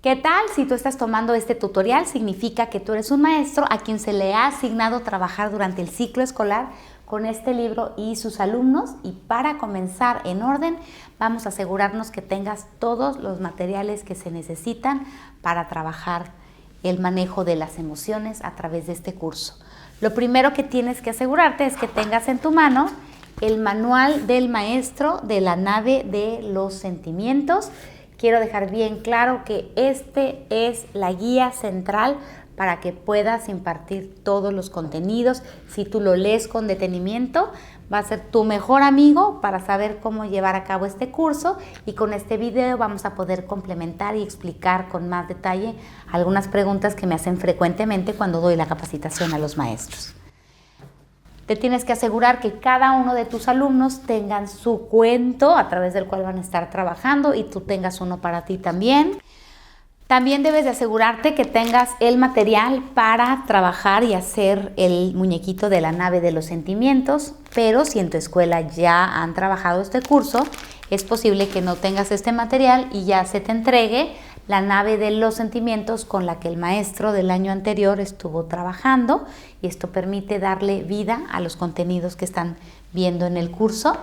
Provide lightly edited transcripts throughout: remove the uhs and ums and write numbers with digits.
¿Qué tal? Si tú estás tomando este tutorial, significa que tú eres un maestro a quien se le ha asignado trabajar durante el ciclo escolar con este libro y sus alumnos, y para comenzar en orden vamos a asegurarnos que tengas todos los materiales que se necesitan para trabajar el manejo de las emociones a través de este curso. Lo primero que tienes que asegurarte es que tengas en tu mano el manual del maestro de la nave de los sentimientos. Quiero dejar bien claro que este es la guía central para que puedas impartir todos los contenidos. Si tú lo lees con detenimiento, va a ser tu mejor amigo para saber cómo llevar a cabo este curso, y con este video vamos a poder complementar y explicar con más detalle algunas preguntas que me hacen frecuentemente cuando doy la capacitación a los maestros. Te tienes que asegurar que cada uno de tus alumnos tengan su cuento a través del cual van a estar trabajando, y tú tengas uno para ti también. También debes de asegurarte que tengas el material para trabajar y hacer el muñequito de la nave de los sentimientos, pero si en tu escuela ya han trabajado este curso, es posible que no tengas este material y ya se te entregue la nave de los sentimientos con la que el maestro del año anterior estuvo trabajando, y esto permite darle vida a los contenidos que están viendo en el curso.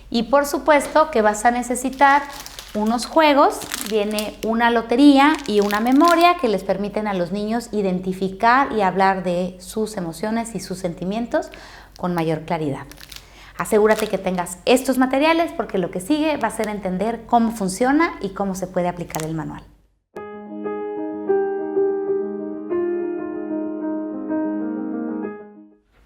Y por supuesto que vas a necesitar unos juegos, viene una lotería y una memoria que les permiten a los niños identificar y hablar de sus emociones y sus sentimientos con mayor claridad. Asegúrate que tengas estos materiales, porque lo que sigue va a ser entender cómo funciona y cómo se puede aplicar el manual.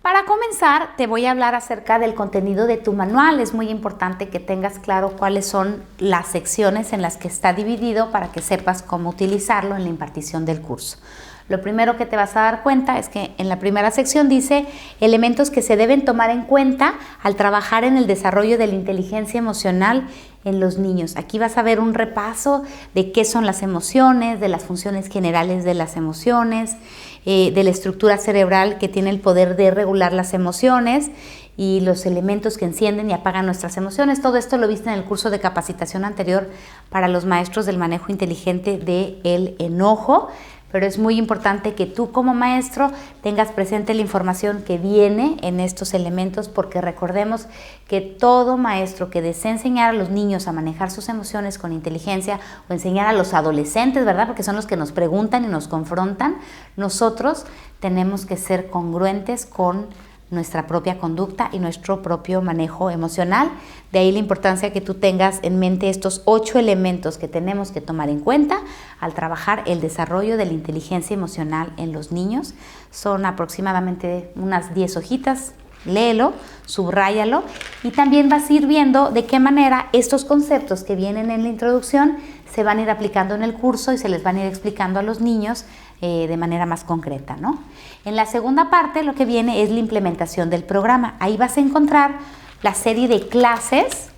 Para comenzar, te voy a hablar acerca del contenido de tu manual. Es muy importante que tengas claro cuáles son las secciones en las que está dividido para que sepas cómo utilizarlo en la impartición del curso. Lo primero que te vas a dar cuenta es que en la primera sección dice elementos que se deben tomar en cuenta al trabajar en el desarrollo de la inteligencia emocional en los niños. Aquí vas a ver un repaso de qué son las emociones, de las funciones generales de las emociones, de la estructura cerebral que tiene el poder de regular las emociones y los elementos que encienden y apagan nuestras emociones. Todo esto lo viste en el curso de capacitación anterior para los maestros del manejo inteligente del enojo. Pero es muy importante que tú como maestro tengas presente la información que viene en estos elementos, porque recordemos que todo maestro que desee enseñar a los niños a manejar sus emociones con inteligencia, o enseñar a los adolescentes, ¿verdad?, porque son los que nos preguntan y nos confrontan, nosotros tenemos que ser congruentes con nuestra propia conducta y nuestro propio manejo emocional. De ahí la importancia que tú tengas en mente estos 8 elementos que tenemos que tomar en cuenta al trabajar el desarrollo de la inteligencia emocional en los niños. Son aproximadamente unas 10 hojitas. Léelo, subráyalo, y también vas a ir viendo de qué manera estos conceptos que vienen en la introducción se van a ir aplicando en el curso y se les van a ir explicando a los niños de manera más concreta, ¿no? En la segunda parte lo que viene es la implementación del programa. Ahí vas a encontrar la serie de clases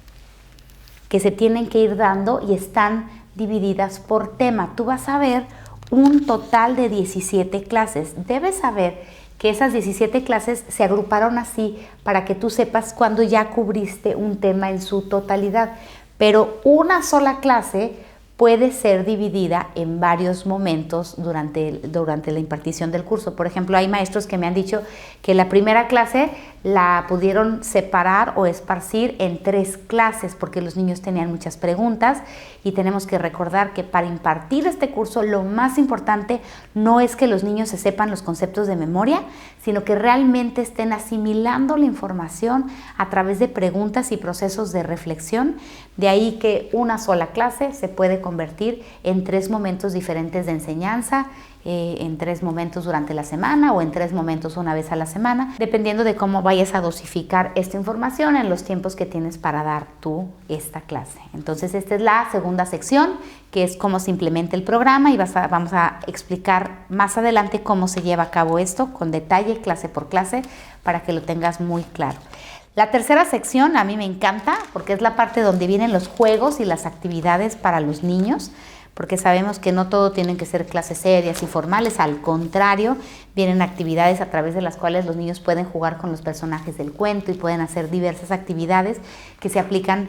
que se tienen que ir dando y están divididas por tema. Tú vas a ver un total de 17 clases. Debes saber que esas 17 clases se agruparon así para que tú sepas cuándo ya cubriste un tema en su totalidad, pero una sola clase puede ser dividida en varios momentos durante la impartición del curso. Por ejemplo, hay maestros que me han dicho que la primera clase la pudieron separar o esparcir en 3 clases porque los niños tenían muchas preguntas, y tenemos que recordar que para impartir este curso lo más importante no es que los niños se sepan los conceptos de memoria, sino que realmente estén asimilando la información a través de preguntas y procesos de reflexión. De ahí que una sola clase se puede convertir en 3 momentos diferentes de enseñanza, en 3 momentos durante la semana o en 3 momentos una vez a la semana, dependiendo de cómo vayas a dosificar esta información en los tiempos que tienes para dar tú esta clase. Entonces esta es la segunda sección, que es cómo se implementa el programa, y vamos a explicar más adelante cómo se lleva a cabo esto con detalle, clase por clase, para que lo tengas muy claro. La tercera sección a mí me encanta porque es la parte donde vienen los juegos y las actividades para los niños, porque sabemos que no todo tienen que ser clases serias y formales. Al contrario, vienen actividades a través de las cuales los niños pueden jugar con los personajes del cuento y pueden hacer diversas actividades que se aplican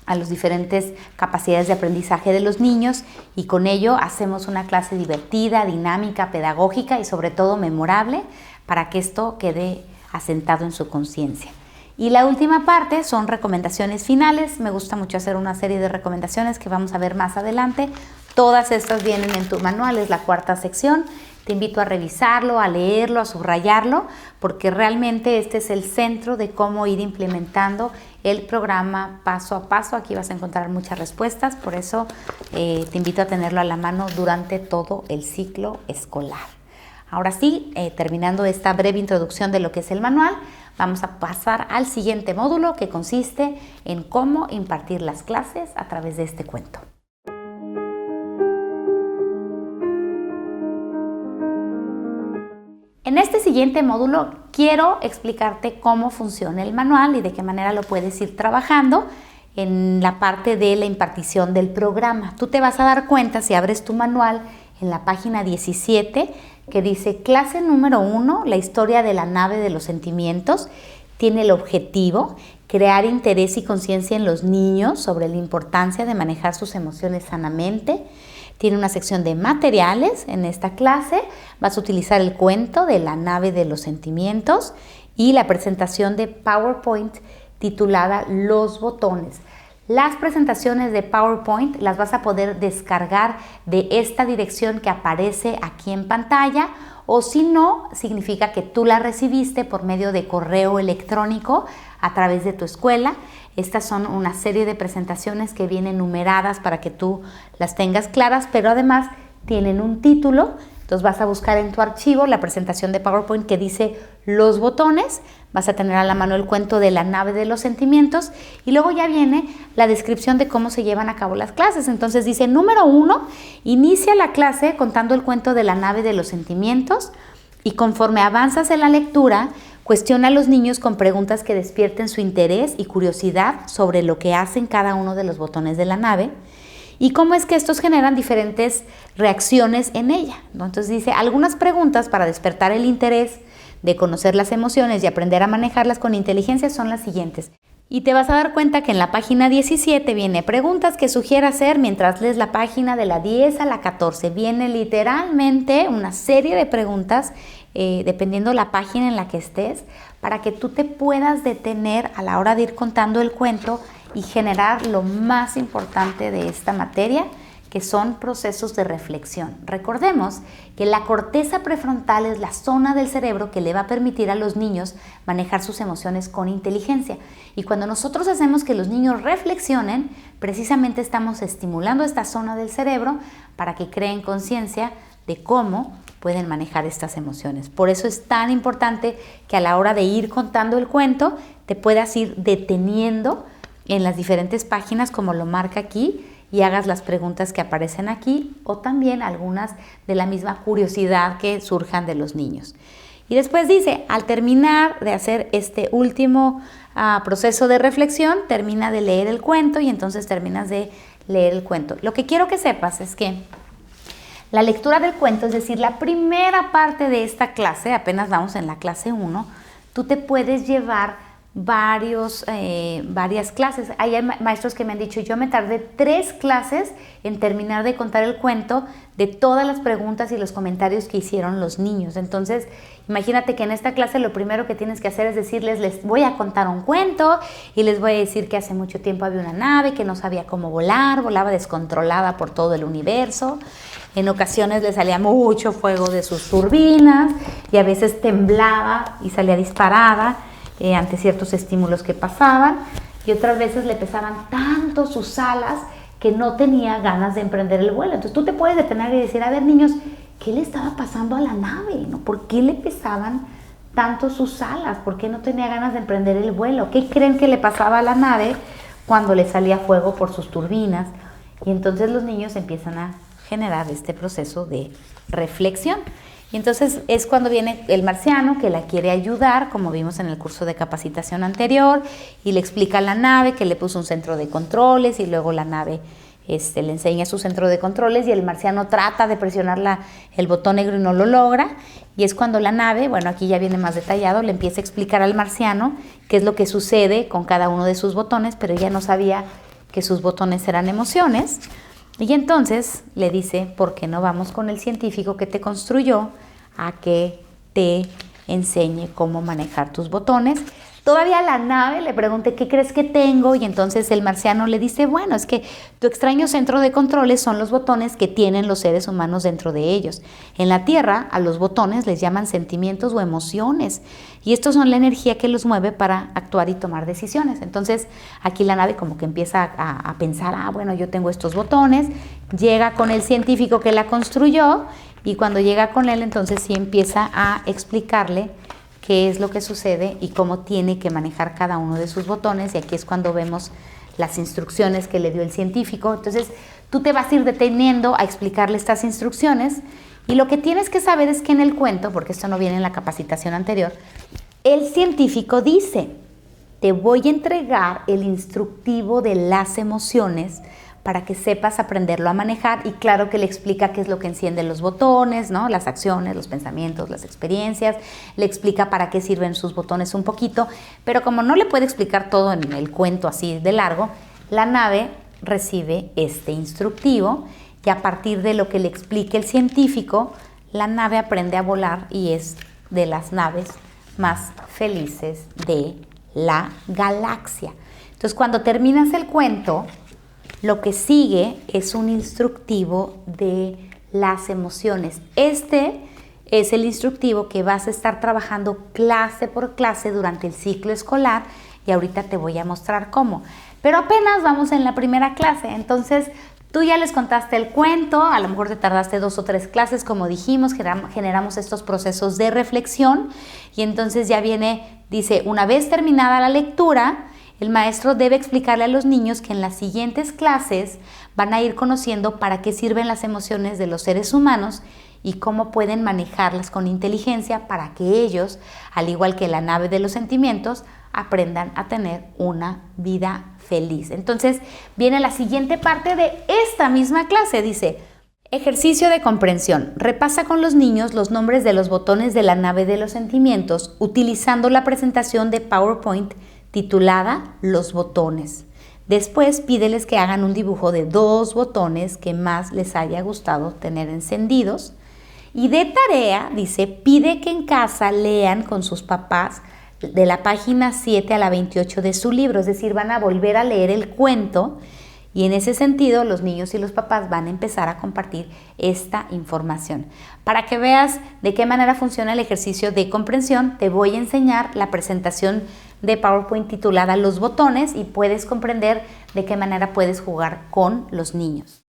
a las diferentes capacidades de aprendizaje de los niños y con ello hacemos una clase divertida, dinámica, pedagógica y sobre todo memorable para que esto quede asentado en su conciencia. Y la última parte son recomendaciones finales. Me gusta mucho hacer una serie de recomendaciones que vamos a ver más adelante. Todas estas vienen en tu manual, es la cuarta sección. Te invito a revisarlo, a leerlo, a subrayarlo, porque realmente este es el centro de cómo ir implementando el programa paso a paso. Aquí vas a encontrar muchas respuestas, por eso te invito a tenerlo a la mano durante todo el ciclo escolar. Ahora sí, terminando esta breve introducción de lo que es el manual, vamos a pasar al siguiente módulo que consiste en cómo impartir las clases a través de este cuento. En este siguiente módulo quiero explicarte cómo funciona el manual y de qué manera lo puedes ir trabajando en la parte de la impartición del programa. Tú te vas a dar cuenta si abres tu manual en la página 17 que dice clase número 1, la historia de la nave de los sentimientos. Tiene el objetivo crear interés y conciencia en los niños sobre la importancia de manejar sus emociones sanamente. Tiene una sección de materiales. En esta clase vas a utilizar el cuento de la nave de los sentimientos y la presentación de PowerPoint titulada Los botones. Las presentaciones de PowerPoint las vas a poder descargar de esta dirección que aparece aquí en pantalla, o si no, significa que tú la recibiste por medio de correo electrónico a través de tu escuela. Estas son una serie de presentaciones que vienen numeradas para que tú las tengas claras, pero además tienen un título. Entonces vas a buscar en tu archivo la presentación de PowerPoint que dice Los botones. Vas a tener a la mano el cuento de la nave de los sentimientos y luego ya viene la descripción de cómo se llevan a cabo las clases. Entonces dice, número 1, inicia la clase contando el cuento de la nave de los sentimientos y conforme avanzas en la lectura, cuestiona a los niños con preguntas que despierten su interés y curiosidad sobre lo que hacen cada uno de los botones de la nave y cómo es que estos generan diferentes reacciones en ella, ¿no? Entonces dice, algunas preguntas para despertar el interés de conocer las emociones y aprender a manejarlas con inteligencia son las siguientes. Y te vas a dar cuenta que en la página 17 viene preguntas que sugiere hacer mientras lees la página de la 10 a la 14. Viene literalmente una serie de preguntas, dependiendo la página en la que estés, para que tú te puedas detener a la hora de ir contando el cuento y generar lo más importante de esta materia, que son procesos de reflexión. Recordemos que la corteza prefrontal es la zona del cerebro que le va a permitir a los niños manejar sus emociones con inteligencia. Y cuando nosotros hacemos que los niños reflexionen, precisamente estamos estimulando esta zona del cerebro para que creen conciencia de cómo pueden manejar estas emociones. Por eso es tan importante que a la hora de ir contando el cuento, te puedas ir deteniendo en las diferentes páginas como lo marca aquí y hagas las preguntas que aparecen aquí o también algunas de la misma curiosidad que surjan de los niños. Y después dice, al terminar de hacer este último proceso de reflexión, termina de leer el cuento y entonces terminas de leer el cuento. Lo que quiero que sepas es que la lectura del cuento, es decir, la primera parte de esta clase, apenas vamos en la clase 1, tú te puedes llevar varias clases. Hay maestros que me han dicho, yo me tardé 3 clases en terminar de contar el cuento de todas las preguntas y los comentarios que hicieron los niños. Entonces, imagínate que en esta clase lo primero que tienes que hacer es decirles, les voy a contar un cuento y les voy a decir que hace mucho tiempo había una nave que no sabía cómo volar, volaba descontrolada por todo el universo. En ocasiones le salía mucho fuego de sus turbinas y a veces temblaba y salía disparada ante ciertos estímulos que pasaban, y otras veces le pesaban tanto sus alas que no tenía ganas de emprender el vuelo. Entonces tú te puedes detener y decir, a ver niños, ¿qué le estaba pasando a la nave? ¿No? ¿Por qué le pesaban tanto sus alas? ¿Por qué no tenía ganas de emprender el vuelo? ¿Qué creen que le pasaba a la nave cuando le salía fuego por sus turbinas? Y entonces los niños empiezan a generar este proceso de reflexión. Y entonces es cuando viene el marciano que la quiere ayudar, como vimos en el curso de capacitación anterior, y le explica a la nave que le puso un centro de controles y luego la nave le enseña su centro de controles y el marciano trata de presionar el botón negro y no lo logra. Y es cuando la nave, bueno, aquí ya viene más detallado, le empieza a explicar al marciano qué es lo que sucede con cada uno de sus botones, pero ella no sabía que sus botones eran emociones. Y entonces le dice, ¿por qué no vamos con el científico que te construyó a que te enseñe cómo manejar tus botones? Todavía la nave le pregunta, ¿qué crees que tengo? Y entonces el marciano le dice, bueno, es que tu extraño centro de controles son los botones que tienen los seres humanos dentro de ellos. En la Tierra, a los botones les llaman sentimientos o emociones. Y estos son la energía que los mueve para actuar y tomar decisiones. Entonces, aquí la nave como que empieza a pensar, bueno, yo tengo estos botones. Llega con el científico que la construyó y cuando llega con él, entonces sí empieza a explicarle qué es lo que sucede y cómo tiene que manejar cada uno de sus botones. Y aquí es cuando vemos las instrucciones que le dio el científico. Entonces, tú te vas a ir deteniendo a explicarle estas instrucciones. Y lo que tienes que saber es que en el cuento, porque esto no viene en la capacitación anterior, el científico dice, te voy a entregar el instructivo de las emociones para que sepas aprenderlo a manejar, y claro que le explica qué es lo que enciende los botones, ¿no? Las acciones, los pensamientos, las experiencias, le explica para qué sirven sus botones un poquito, pero como no le puede explicar todo en el cuento así de largo, la nave recibe este instructivo y a partir de lo que le explique el científico, la nave aprende a volar y es de las naves más felices de la galaxia. Entonces, cuando terminas el cuento, lo que sigue es un instructivo de las emociones. Este es el instructivo que vas a estar trabajando clase por clase durante el ciclo escolar y ahorita te voy a mostrar cómo. Pero apenas vamos en la primera clase, entonces tú ya les contaste el cuento, a lo mejor te tardaste 2 o 3 clases, como dijimos, generamos estos procesos de reflexión y entonces ya viene, dice, una vez terminada la lectura, el maestro debe explicarle a los niños que en las siguientes clases van a ir conociendo para qué sirven las emociones de los seres humanos y cómo pueden manejarlas con inteligencia para que ellos, al igual que la nave de los sentimientos, aprendan a tener una vida feliz. Entonces, viene la siguiente parte de esta misma clase, dice, ejercicio de comprensión. Repasa con los niños los nombres de los botones de la nave de los sentimientos utilizando la presentación de PowerPoint titulada Los botones. Después pídeles que hagan un dibujo de 2 botones que más les haya gustado tener encendidos. Y de tarea, dice, pide que en casa lean con sus papás de la página 7 a la 28 de su libro. Es decir, van a volver a leer el cuento y en ese sentido los niños y los papás van a empezar a compartir esta información. Para que veas de qué manera funciona el ejercicio de comprensión, te voy a enseñar la presentación de PowerPoint titulada Los botones y puedes comprender de qué manera puedes jugar con los niños.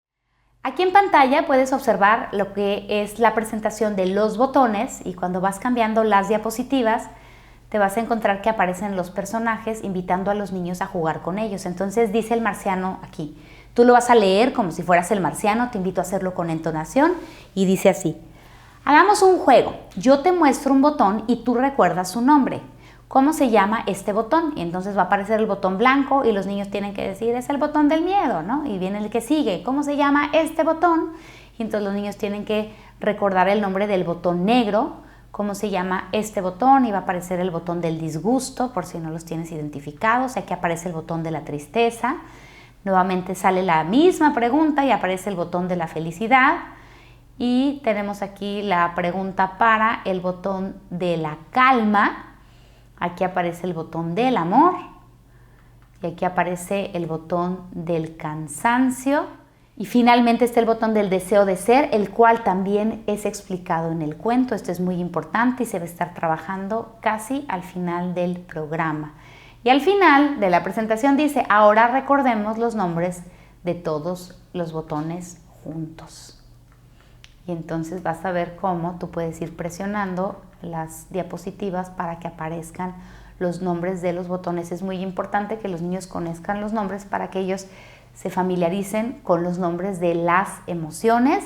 Aquí en pantalla puedes observar lo que es la presentación de los botones y cuando vas cambiando las diapositivas te vas a encontrar que aparecen los personajes invitando a los niños a jugar con ellos. Entonces dice el marciano aquí, tú lo vas a leer como si fueras el marciano, te invito a hacerlo con entonación y dice así, hagamos un juego, yo te muestro un botón y tú recuerdas su nombre. ¿Cómo se llama este botón? Y entonces va a aparecer el botón blanco y los niños tienen que decir, es el botón del miedo, ¿no? Y viene el que sigue, ¿cómo se llama este botón? Y entonces los niños tienen que recordar el nombre del botón negro, cómo se llama este botón, y va a aparecer el botón del disgusto, por si no los tienes identificados. Aquí aparece el botón de la tristeza. Nuevamente sale la misma pregunta y aparece el botón de la felicidad. Y tenemos aquí la pregunta para el botón de la calma. Aquí aparece el botón del amor y aquí aparece el botón del cansancio y finalmente está el botón del deseo de ser, el cual también es explicado en el cuento. Esto es muy importante y se va a estar trabajando casi al final del programa. Y al final de la presentación dice, ahora recordemos los nombres de todos los botones juntos. Y entonces vas a ver cómo tú puedes ir presionando las diapositivas para que aparezcan los nombres de los botones. Es muy importante que los niños conozcan los nombres para que ellos se familiaricen con los nombres de las emociones.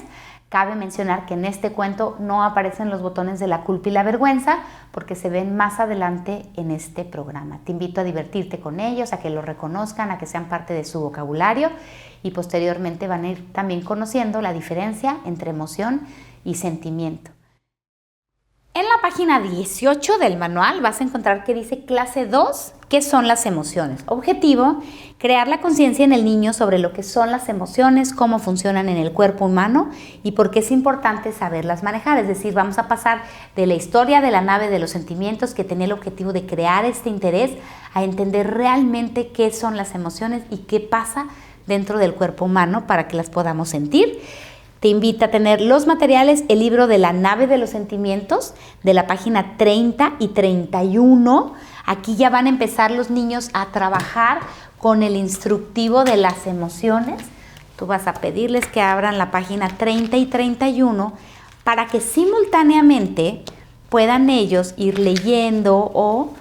Cabe mencionar que en este cuento no aparecen los botones de la culpa y la vergüenza porque se ven más adelante en este programa. Te invito a divertirte con ellos, a que lo reconozcan, a que sean parte de su vocabulario y posteriormente van a ir también conociendo la diferencia entre emoción y sentimiento. En la página 18 del manual vas a encontrar que dice clase 2, ¿qué son las emociones? Objetivo, crear la conciencia en el niño sobre lo que son las emociones, cómo funcionan en el cuerpo humano y por qué es importante saberlas manejar. Es decir, vamos a pasar de la historia de la nave de los sentimientos, que tenía el objetivo de crear este interés, a entender realmente qué son las emociones y qué pasa dentro del cuerpo humano para que las podamos sentir. Te invita a tener los materiales, el libro de la nave de los sentimientos, de la página 30 y 31. Aquí ya van a empezar los niños a trabajar con el instructivo de las emociones. Tú vas a pedirles que abran la página 30 y 31 para que simultáneamente puedan ellos ir leyendo o,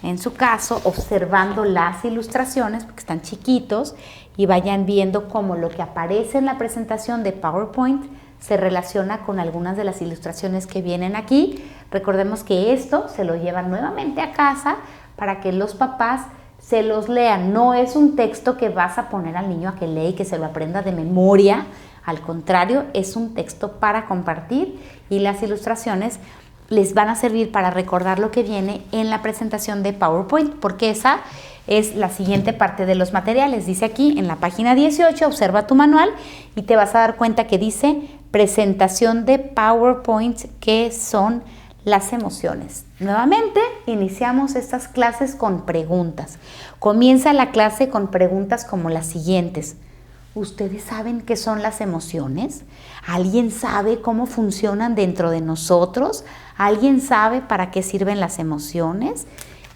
en su caso, observando las ilustraciones, porque están chiquitos, y vayan viendo cómo lo que aparece en la presentación de PowerPoint se relaciona con algunas de las ilustraciones que vienen aquí. Recordemos que esto se lo llevan nuevamente a casa para que los papás se los lean. No es un texto que vas a poner al niño a que lea y que se lo aprenda de memoria. Al contrario, es un texto para compartir y las ilustraciones les van a servir para recordar lo que viene en la presentación de PowerPoint, porque esa es la siguiente parte de los materiales. Dice aquí en la página 18, observa tu manual y te vas a dar cuenta que dice presentación de PowerPoint, que son las emociones. Nuevamente, iniciamos estas clases con preguntas. Comienza la clase con preguntas como las siguientes. ¿Ustedes saben qué son las emociones? ¿Alguien sabe cómo funcionan dentro de nosotros? ¿Alguien sabe para qué sirven las emociones?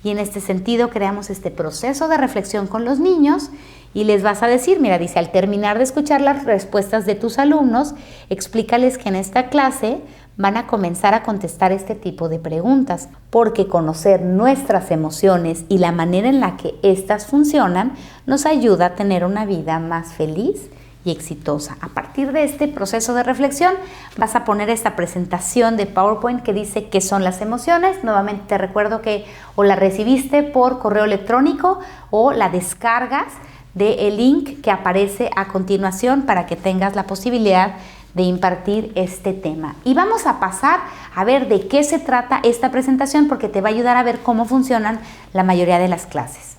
Y en este sentido creamos este proceso de reflexión con los niños y les vas a decir, mira, dice, al terminar de escuchar las respuestas de tus alumnos, explícales que en esta clase van a comenzar a contestar este tipo de preguntas, porque conocer nuestras emociones y la manera en la que éstas funcionan nos ayuda a tener una vida más feliz y exitosa. A partir de este proceso de reflexión vas a poner esta presentación de PowerPoint que dice qué son las emociones. Nuevamente te recuerdo que o la recibiste por correo electrónico o la descargas del link que aparece a continuación para que tengas la posibilidad de impartir este tema. Y vamos a pasar a ver de qué se trata esta presentación, porque te va a ayudar a ver cómo funcionan la mayoría de las clases.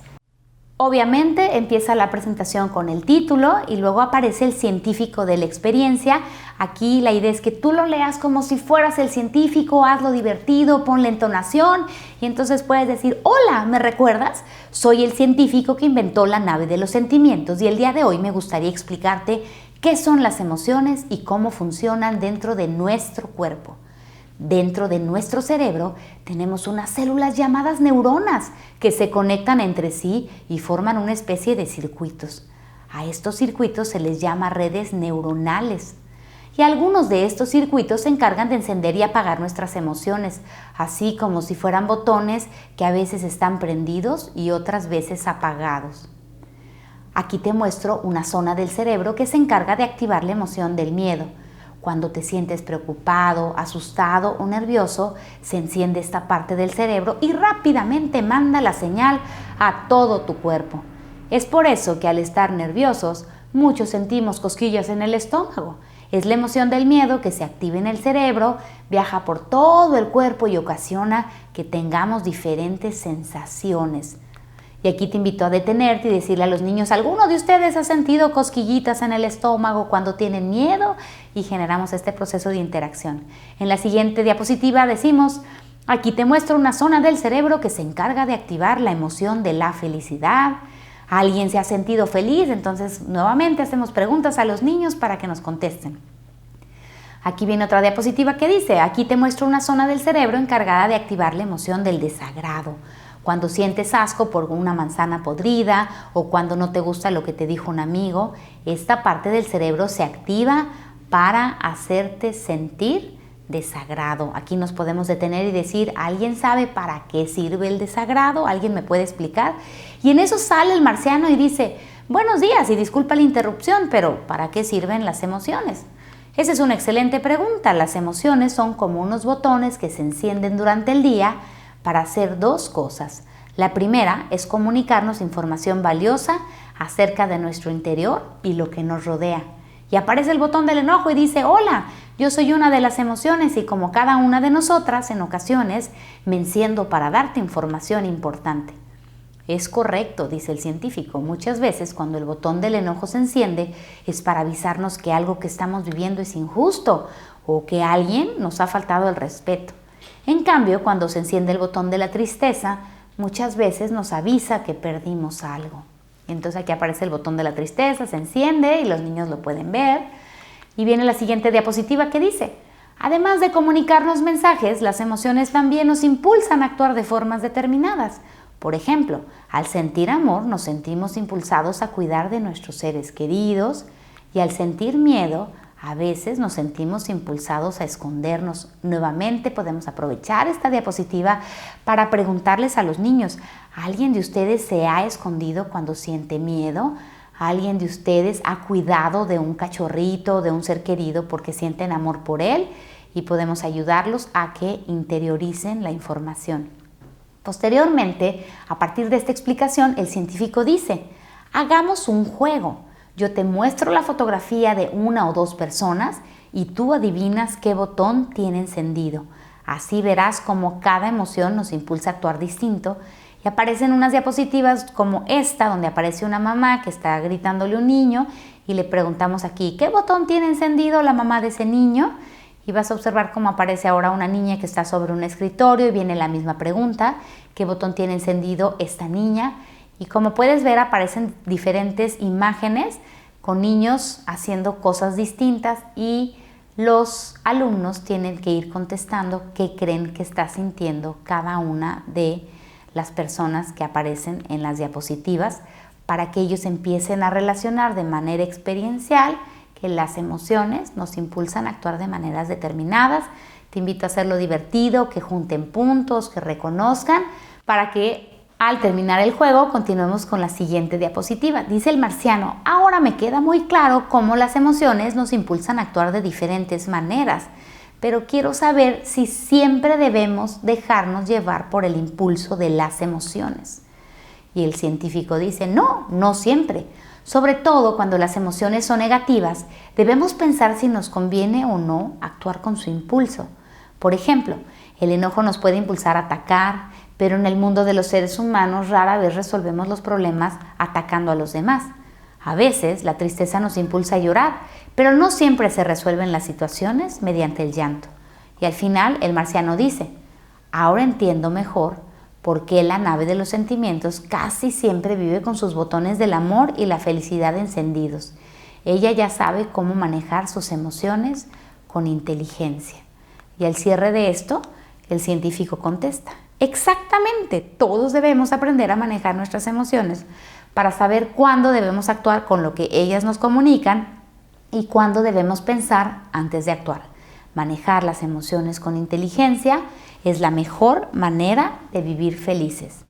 Obviamente empieza la presentación con el título y luego aparece el científico de la experiencia. Aquí la idea es que tú lo leas como si fueras el científico, hazlo divertido, ponle entonación y entonces puedes decir, hola, ¿me recuerdas? Soy el científico que inventó la nave de los sentimientos y el día de hoy me gustaría explicarte qué son las emociones y cómo funcionan dentro de nuestro cuerpo. Dentro de nuestro cerebro tenemos unas células llamadas neuronas que se conectan entre sí y forman una especie de circuitos. A estos circuitos se les llama redes neuronales. Y algunos de estos circuitos se encargan de encender y apagar nuestras emociones, así como si fueran botones que a veces están prendidos y otras veces apagados. Aquí te muestro una zona del cerebro que se encarga de activar la emoción del miedo. Cuando te sientes preocupado, asustado o nervioso, se enciende esta parte del cerebro y rápidamente manda la señal a todo tu cuerpo. Es por eso que al estar nerviosos, muchos sentimos cosquillas en el estómago. Es la emoción del miedo que se activa en el cerebro, viaja por todo el cuerpo y ocasiona que tengamos diferentes sensaciones. Y aquí te invito a detenerte y decirle a los niños, ¿alguno de ustedes ha sentido cosquillitas en el estómago cuando tienen miedo? Y generamos este proceso de interacción. En la siguiente diapositiva decimos, aquí te muestro una zona del cerebro que se encarga de activar la emoción de la felicidad. ¿Alguien se ha sentido feliz? Entonces nuevamente hacemos preguntas a los niños para que nos contesten. Aquí viene otra diapositiva que dice, aquí te muestro una zona del cerebro encargada de activar la emoción del desagrado. Cuando sientes asco por una manzana podrida o cuando no te gusta lo que te dijo un amigo, esta parte del cerebro se activa para hacerte sentir desagrado. Aquí nos podemos detener y decir, ¿alguien sabe para qué sirve el desagrado? ¿Alguien me puede explicar? Y en eso sale el marciano y dice, buenos días y disculpa la interrupción, pero ¿para qué sirven las emociones? Esa es una excelente pregunta. Las emociones son como unos botones que se encienden durante el día para hacer dos cosas. La primera es comunicarnos información valiosa acerca de nuestro interior y lo que nos rodea. Y aparece el botón del enojo y dice, hola, Yo soy una de las emociones y como cada una de nosotras, en ocasiones me enciendo para darte información importante. Es correcto, dice el científico. Muchas veces cuando el botón del enojo se enciende es para avisarnos que algo que estamos viviendo es injusto o que a alguien nos ha faltado el respeto. En cambio, cuando se enciende el botón de la tristeza, muchas veces nos avisa que perdimos algo. Entonces aquí aparece el botón de la tristeza, se enciende y los niños lo pueden ver. Y viene la siguiente diapositiva que dice: además de comunicarnos mensajes, las emociones también nos impulsan a actuar de formas determinadas. Por ejemplo, al sentir amor nos sentimos impulsados a cuidar de nuestros seres queridos y al sentir miedo a veces nos sentimos impulsados a escondernos. Nuevamente podemos aprovechar esta diapositiva para preguntarles a los niños: ¿alguien de ustedes se ha escondido cuando siente miedo? ¿Alguien de ustedes ha cuidado de un cachorrito, de un ser querido porque sienten amor por él? Y podemos ayudarlos a que interioricen la información. Posteriormente, a partir de esta explicación, el científico dice: hagamos un juego. Yo te muestro la fotografía de una o dos personas y tú adivinas qué botón tiene encendido. Así verás cómo cada emoción nos impulsa a actuar distinto. Y aparecen unas diapositivas como esta, donde aparece una mamá que está gritándole a un niño y le preguntamos aquí: ¿qué botón tiene encendido la mamá de ese niño? Y vas a observar cómo aparece ahora una niña que está sobre un escritorio y viene la misma pregunta: ¿qué botón tiene encendido esta niña? Y como puedes ver, aparecen diferentes imágenes con niños haciendo cosas distintas y los alumnos tienen que ir contestando qué creen que está sintiendo cada una de las personas que aparecen en las diapositivas, para que ellos empiecen a relacionar de manera experiencial que las emociones nos impulsan a actuar de maneras determinadas. Te invito a hacerlo divertido, que junten puntos, que reconozcan, para que al terminar el juego continuemos con la siguiente diapositiva. Dice el marciano: ahora me queda muy claro cómo las emociones nos impulsan a actuar de diferentes maneras, pero quiero saber si siempre debemos dejarnos llevar por el impulso de las emociones. Y el científico dice: no, no siempre. Sobre todo cuando las emociones son negativas, debemos pensar si nos conviene o no actuar con su impulso. Por ejemplo, el enojo nos puede impulsar a atacar, pero en el mundo de los seres humanos rara vez resolvemos los problemas atacando a los demás. A veces la tristeza nos impulsa a llorar, pero no siempre se resuelven las situaciones mediante el llanto. Y al final el marciano dice: ahora entiendo mejor por qué la nave de los sentimientos casi siempre vive con sus botones del amor y la felicidad encendidos. Ella ya sabe cómo manejar sus emociones con inteligencia. Y al cierre de esto, el científico contesta: exactamente, todos debemos aprender a manejar nuestras emociones para saber cuándo debemos actuar con lo que ellas nos comunican y cuándo debemos pensar antes de actuar. Manejar las emociones con inteligencia es la mejor manera de vivir felices.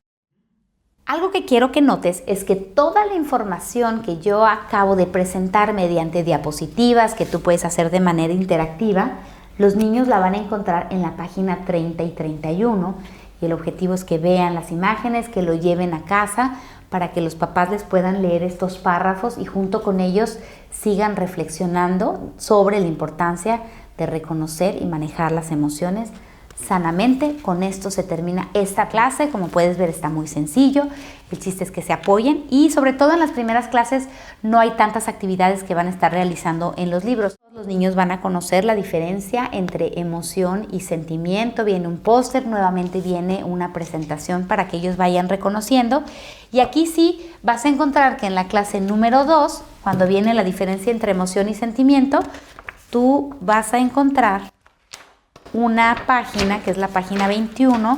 Algo que quiero que notes es que toda la información que yo acabo de presentar mediante diapositivas que tú puedes hacer de manera interactiva, los niños la van a encontrar en la página 30 y 31 y el objetivo es que vean las imágenes, que lo lleven a casa para que los papás les puedan leer estos párrafos y junto con ellos sigan reflexionando sobre la importancia de reconocer y manejar las emociones sanamente. Con esto se termina esta clase. Como puedes ver, está muy sencillo. El chiste es que se apoyen y sobre todo en las primeras clases no hay tantas actividades que van a estar realizando en los libros. Los niños van a conocer la diferencia entre emoción y sentimiento. Viene un póster, nuevamente viene una presentación para que ellos vayan reconociendo. Y aquí sí vas a encontrar que en la clase número 2, cuando viene la diferencia entre emoción y sentimiento, tú vas a encontrar una página que es la página 21,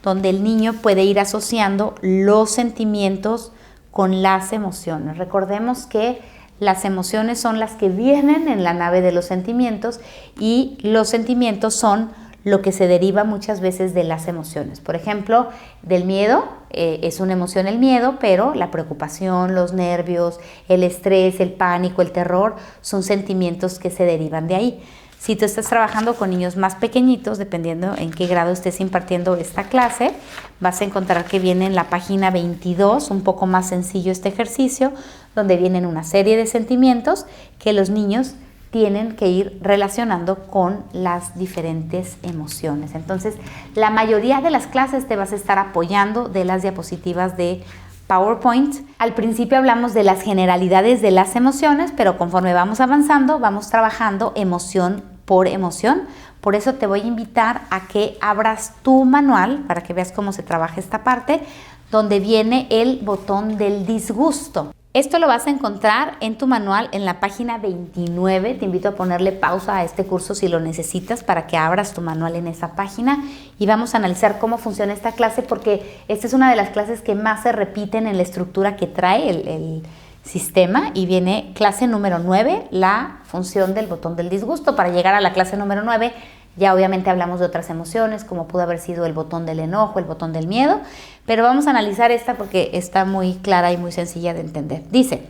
donde el niño puede ir asociando los sentimientos con las emociones. Recordemos que las emociones son las que vienen en la nave de los sentimientos y los sentimientos son lo que se deriva muchas veces de las emociones. Por ejemplo, del miedo, es una emoción el miedo, pero la preocupación, los nervios, el estrés, el pánico, el terror son sentimientos que se derivan de ahí. Si tú estás trabajando con niños más pequeñitos, dependiendo en qué grado estés impartiendo esta clase, vas a encontrar que viene en la página 22, un poco más sencillo este ejercicio, donde vienen una serie de sentimientos que los niños tienen que ir relacionando con las diferentes emociones. Entonces, la mayoría de las clases te vas a estar apoyando de las diapositivas de PowerPoint. Al principio hablamos de las generalidades de las emociones, pero conforme vamos avanzando, vamos trabajando emoción por emoción. Por eso te voy a invitar a que abras tu manual para que veas cómo se trabaja esta parte, donde viene el botón del disgusto. Esto lo vas a encontrar en tu manual en la página 29. Te invito a ponerle pausa a este curso si lo necesitas para que abras tu manual en esa página y vamos a analizar cómo funciona esta clase, porque esta es una de las clases que más se repiten en la estructura que trae el sistema, y viene clase número 9, la función del botón del disgusto. Para llegar a la clase número 9 ya obviamente hablamos de otras emociones, como pudo haber sido el botón del enojo, el botón del miedo, pero vamos a analizar esta porque está muy clara y muy sencilla de entender. Dice,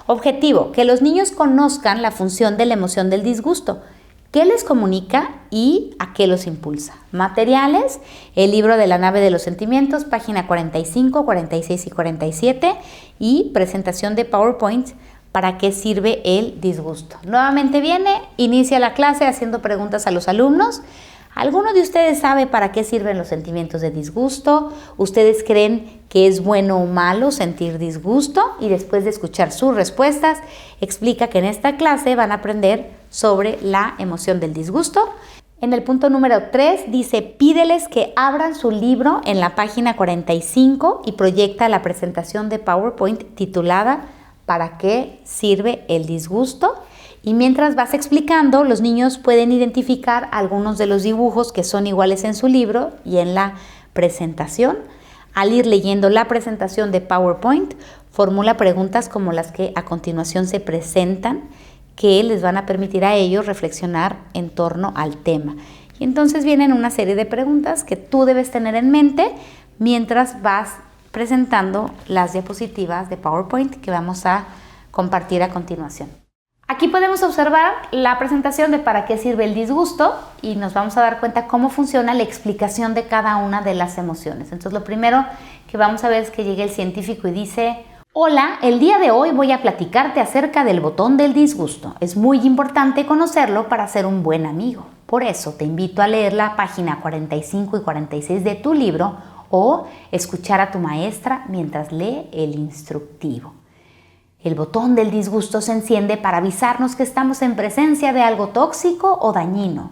objetivo, que los niños conozcan la función de la emoción del disgusto, qué les comunica y a qué los impulsa. Materiales, el libro de la nave de los sentimientos, página 45, 46 y 47, y presentación de PowerPoint. ¿Para qué sirve el disgusto? Nuevamente viene, inicia la clase haciendo preguntas a los alumnos. ¿Alguno de ustedes sabe para qué sirven los sentimientos de disgusto? ¿Ustedes creen que es bueno o malo sentir disgusto? Y después de escuchar sus respuestas, explica que en esta clase van a aprender sobre la emoción del disgusto. En el punto número 3 dice, pídeles que abran su libro en la página 45 y proyecta la presentación de PowerPoint titulada ¿Para qué sirve el disgusto? Y mientras vas explicando, los niños pueden identificar algunos de los dibujos que son iguales en su libro y en la presentación. Al ir leyendo la presentación de PowerPoint, formula preguntas como las que a continuación se presentan, que les van a permitir a ellos reflexionar en torno al tema. Y entonces vienen una serie de preguntas que tú debes tener en mente mientras vas presentando las diapositivas de PowerPoint que vamos a compartir a continuación. Aquí podemos observar la presentación de para qué sirve el disgusto y nos vamos a dar cuenta cómo funciona la explicación de cada una de las emociones. Entonces, lo primero que vamos a ver es que llega el científico y dice: hola, el día de hoy voy a platicarte acerca del botón del disgusto. Es muy importante conocerlo para ser un buen amigo. Por eso te invito a leer la página 45 y 46 de tu libro o escuchar a tu maestra mientras lee el instructivo. El botón del disgusto se enciende para avisarnos que estamos en presencia de algo tóxico o dañino.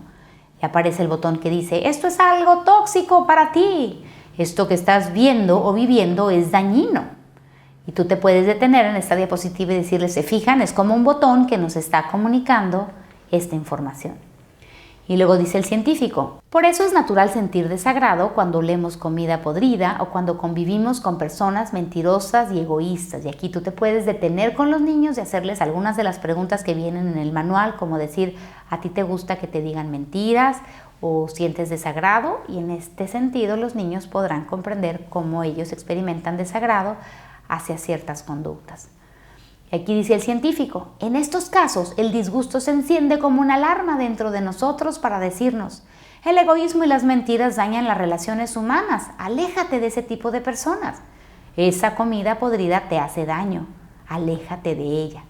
Y aparece el botón que dice: esto es algo tóxico para ti. Esto que estás viendo o viviendo es dañino. Y tú te puedes detener en esta diapositiva y decirle: ¿se fijan? Es como un botón que nos está comunicando esta información. Y luego dice el científico: por eso es natural sentir desagrado cuando olemos comida podrida o cuando convivimos con personas mentirosas y egoístas. Y aquí tú te puedes detener con los niños y hacerles algunas de las preguntas que vienen en el manual, como decir: ¿a ti te gusta que te digan mentiras o sientes desagrado? Y en este sentido los niños podrán comprender cómo ellos experimentan desagrado hacia ciertas conductas. Y aquí dice el científico: en estos casos el disgusto se enciende como una alarma dentro de nosotros para decirnos: el egoísmo y las mentiras dañan las relaciones humanas, aléjate de ese tipo de personas. Esa comida podrida te hace daño, aléjate de ella.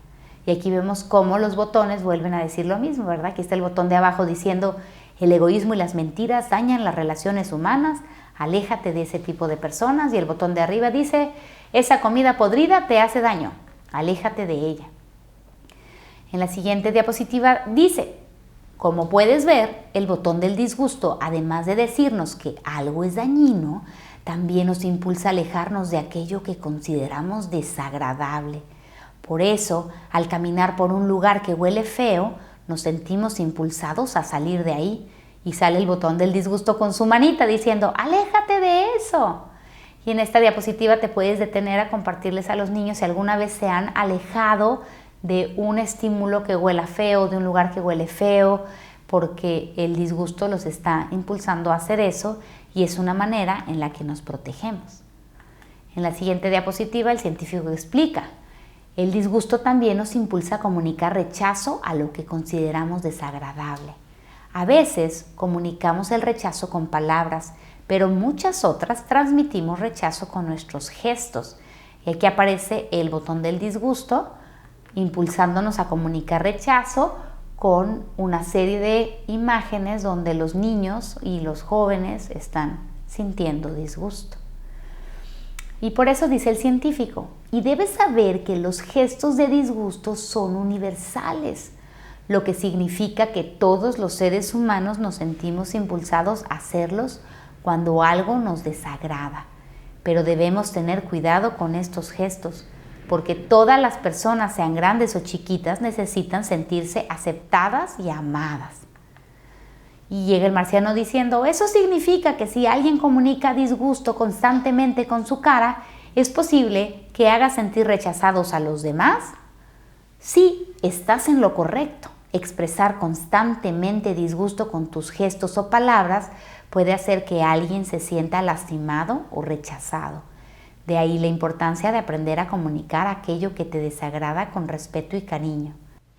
Y aquí vemos cómo los botones vuelven a decir lo mismo, ¿verdad? Aquí está el botón de abajo diciendo: el egoísmo y las mentiras dañan las relaciones humanas, aléjate de ese tipo de personas. Y el botón de arriba dice: esa comida podrida te hace daño, aléjate de ella. En la siguiente diapositiva dice: como puedes ver, el botón del disgusto, además de decirnos que algo es dañino, también nos impulsa a alejarnos de aquello que consideramos desagradable. Por eso, al caminar por un lugar que huele feo, nos sentimos impulsados a salir de ahí. Y sale el botón del disgusto con su manita diciendo: aléjate de eso. Y en esta diapositiva te puedes detener a compartirles a los niños si alguna vez se han alejado de un estímulo que huela feo, de un lugar que huele feo, porque el disgusto los está impulsando a hacer eso y es una manera en la que nos protegemos. En la siguiente diapositiva el científico explica: el disgusto también nos impulsa a comunicar rechazo a lo que consideramos desagradable. A veces comunicamos el rechazo con palabras, pero muchas otras transmitimos rechazo con nuestros gestos. Y aquí aparece el botón del disgusto, impulsándonos a comunicar rechazo con una serie de imágenes donde los niños y los jóvenes están sintiendo disgusto. Y por eso dice el científico, y debes saber que los gestos de disgusto son universales, lo que significa que todos los seres humanos nos sentimos impulsados a hacerlos cuando algo nos desagrada. Pero debemos tener cuidado con estos gestos, porque todas las personas, sean grandes o chiquitas, necesitan sentirse aceptadas y amadas. Y llega el marciano diciendo, eso significa que si alguien comunica disgusto constantemente con su cara, ¿es posible que haga sentir rechazados a los demás? Sí, estás en lo correcto. Expresar constantemente disgusto con tus gestos o palabras puede hacer que alguien se sienta lastimado o rechazado. De ahí la importancia de aprender a comunicar aquello que te desagrada con respeto y cariño.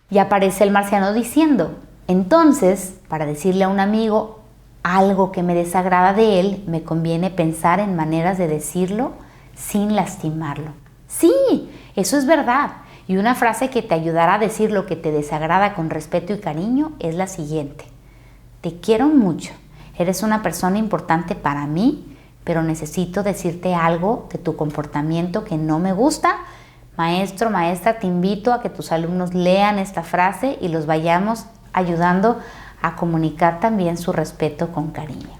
Y aparece el marciano diciendo, entonces, para decirle a un amigo algo que me desagrada de él, me conviene pensar en maneras de decirlo sin lastimarlo. Sí, eso es verdad. Y una frase que te ayudará a decir lo que te desagrada con respeto y cariño es la siguiente. Te quiero mucho. Eres una persona importante para mí, pero necesito decirte algo de tu comportamiento que no me gusta. Maestro, maestra, te invito a que tus alumnos lean esta frase y los vayamos ayudando a comunicar también su respeto con cariño.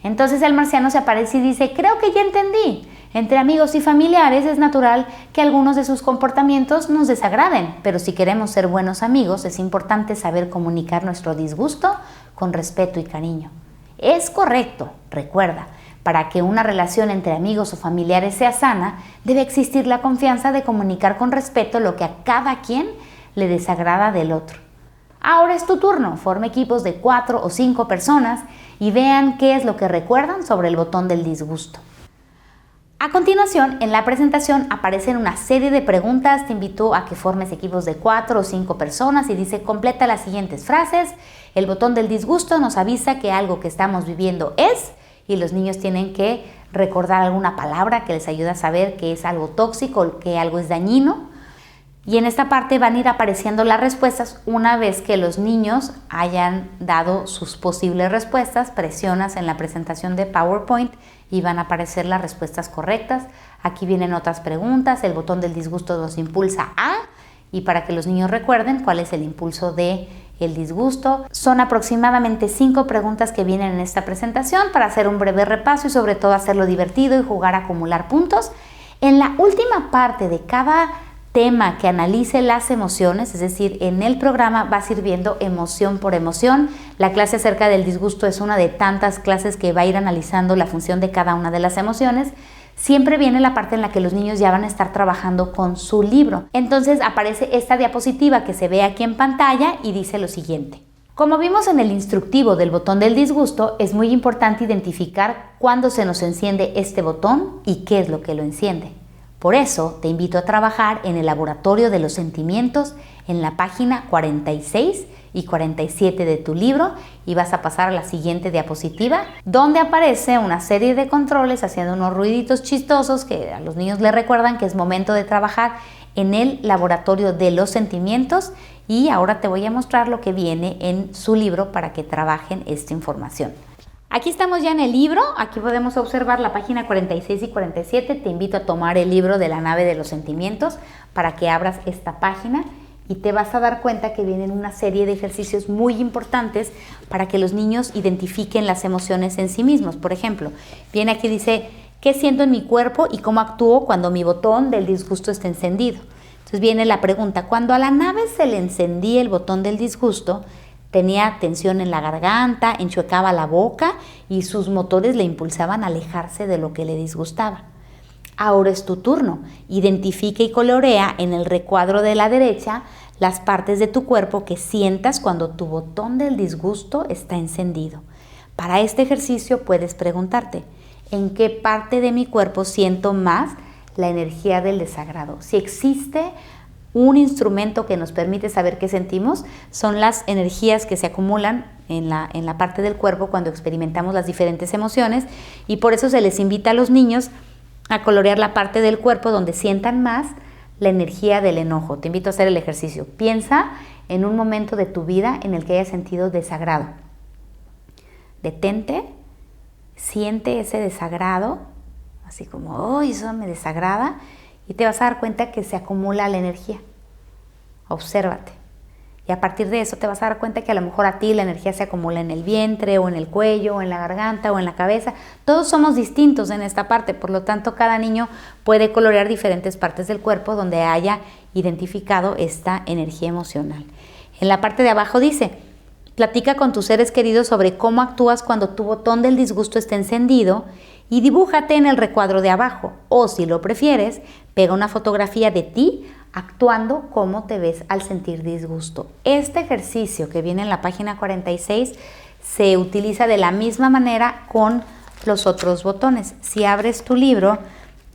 Entonces el marciano se aparece y dice, creo que ya entendí. Entre amigos y familiares es natural que algunos de sus comportamientos nos desagraden, pero si queremos ser buenos amigos es importante saber comunicar nuestro disgusto con respeto y cariño. Es correcto, recuerda, para que una relación entre amigos o familiares sea sana, debe existir la confianza de comunicar con respeto lo que a cada quien le desagrada del otro. Ahora es tu turno, forma equipos de 4 o 5 personas y vean qué es lo que recuerdan sobre el botón del disgusto. A continuación, en la presentación aparecen una serie de preguntas. Te invito a que formes equipos de 4 o 5 personas y dice, completa las siguientes frases. El botón del disgusto nos avisa que algo que estamos viviendo es, y los niños tienen que recordar alguna palabra que les ayude a saber que es algo tóxico, que algo es dañino. Y en esta parte van a ir apareciendo las respuestas. Una vez que los niños hayan dado sus posibles respuestas, presionas en la presentación de PowerPoint y van a aparecer las respuestas correctas. Aquí vienen otras preguntas. El botón del disgusto nos impulsa a, y para que los niños recuerden cuál es el impulso de el disgusto. Son aproximadamente 5 preguntas que vienen en esta presentación para hacer un breve repaso y sobre todo hacerlo divertido y jugar a acumular puntos. En la última parte de cada tema que analice las emociones, es decir, en el programa vas a ir viendo emoción por emoción. La clase acerca del disgusto es una de tantas clases que va a ir analizando la función de cada una de las emociones. Siempre viene la parte en la que los niños ya van a estar trabajando con su libro. Entonces aparece esta diapositiva que se ve aquí en pantalla y dice lo siguiente. Como vimos en el instructivo del botón del disgusto, es muy importante identificar cuándo se nos enciende este botón y qué es lo que lo enciende. Por eso te invito a trabajar en el laboratorio de los sentimientos en la página 46 y 47 de tu libro y vas a pasar a la siguiente diapositiva donde aparece una serie de controles haciendo unos ruiditos chistosos que a los niños les recuerdan que es momento de trabajar en el laboratorio de los sentimientos y ahora te voy a mostrar lo que viene en su libro para que trabajen esta información. Aquí estamos ya en el libro, aquí podemos observar la página 46 y 47. Te invito a tomar el libro de la nave de los sentimientos para que abras esta página y te vas a dar cuenta que vienen una serie de ejercicios muy importantes para que los niños identifiquen las emociones en sí mismos. Por ejemplo, viene aquí dice, ¿qué siento en mi cuerpo y cómo actúo cuando mi botón del disgusto está encendido? Entonces viene la pregunta, cuando a la nave se le encendía el botón del disgusto, tenía tensión en la garganta, enchuecaba la boca y sus motores le impulsaban a alejarse de lo que le disgustaba. Ahora es tu turno. Identifica y colorea en el recuadro de la derecha las partes de tu cuerpo que sientas cuando tu botón del disgusto está encendido. Para este ejercicio puedes preguntarte, ¿en qué parte de mi cuerpo siento más la energía del desagrado? Si existe un instrumento que nos permite saber qué sentimos, son las energías que se acumulan en la parte del cuerpo cuando experimentamos las diferentes emociones y por eso se les invita a los niños a colorear la parte del cuerpo donde sientan más la energía del enojo. Te invito a hacer el ejercicio. Piensa en un momento de tu vida en el que hayas sentido desagrado. Detente, siente ese desagrado, así como, oh, eso me desagrada, y te vas a dar cuenta que se acumula la energía. Obsérvate. Y a partir de eso te vas a dar cuenta que a lo mejor a ti la energía se acumula en el vientre, o en el cuello, o en la garganta, o en la cabeza. Todos somos distintos en esta parte, por lo tanto cada niño puede colorear diferentes partes del cuerpo donde haya identificado esta energía emocional. En la parte de abajo dice, platica con tus seres queridos sobre cómo actúas cuando tu botón del disgusto está encendido y dibújate en el recuadro de abajo. O si lo prefieres, pega una fotografía de ti actuando como te ves al sentir disgusto. Este ejercicio que viene en la página 46 se utiliza de la misma manera con los otros botones. Si abres tu libro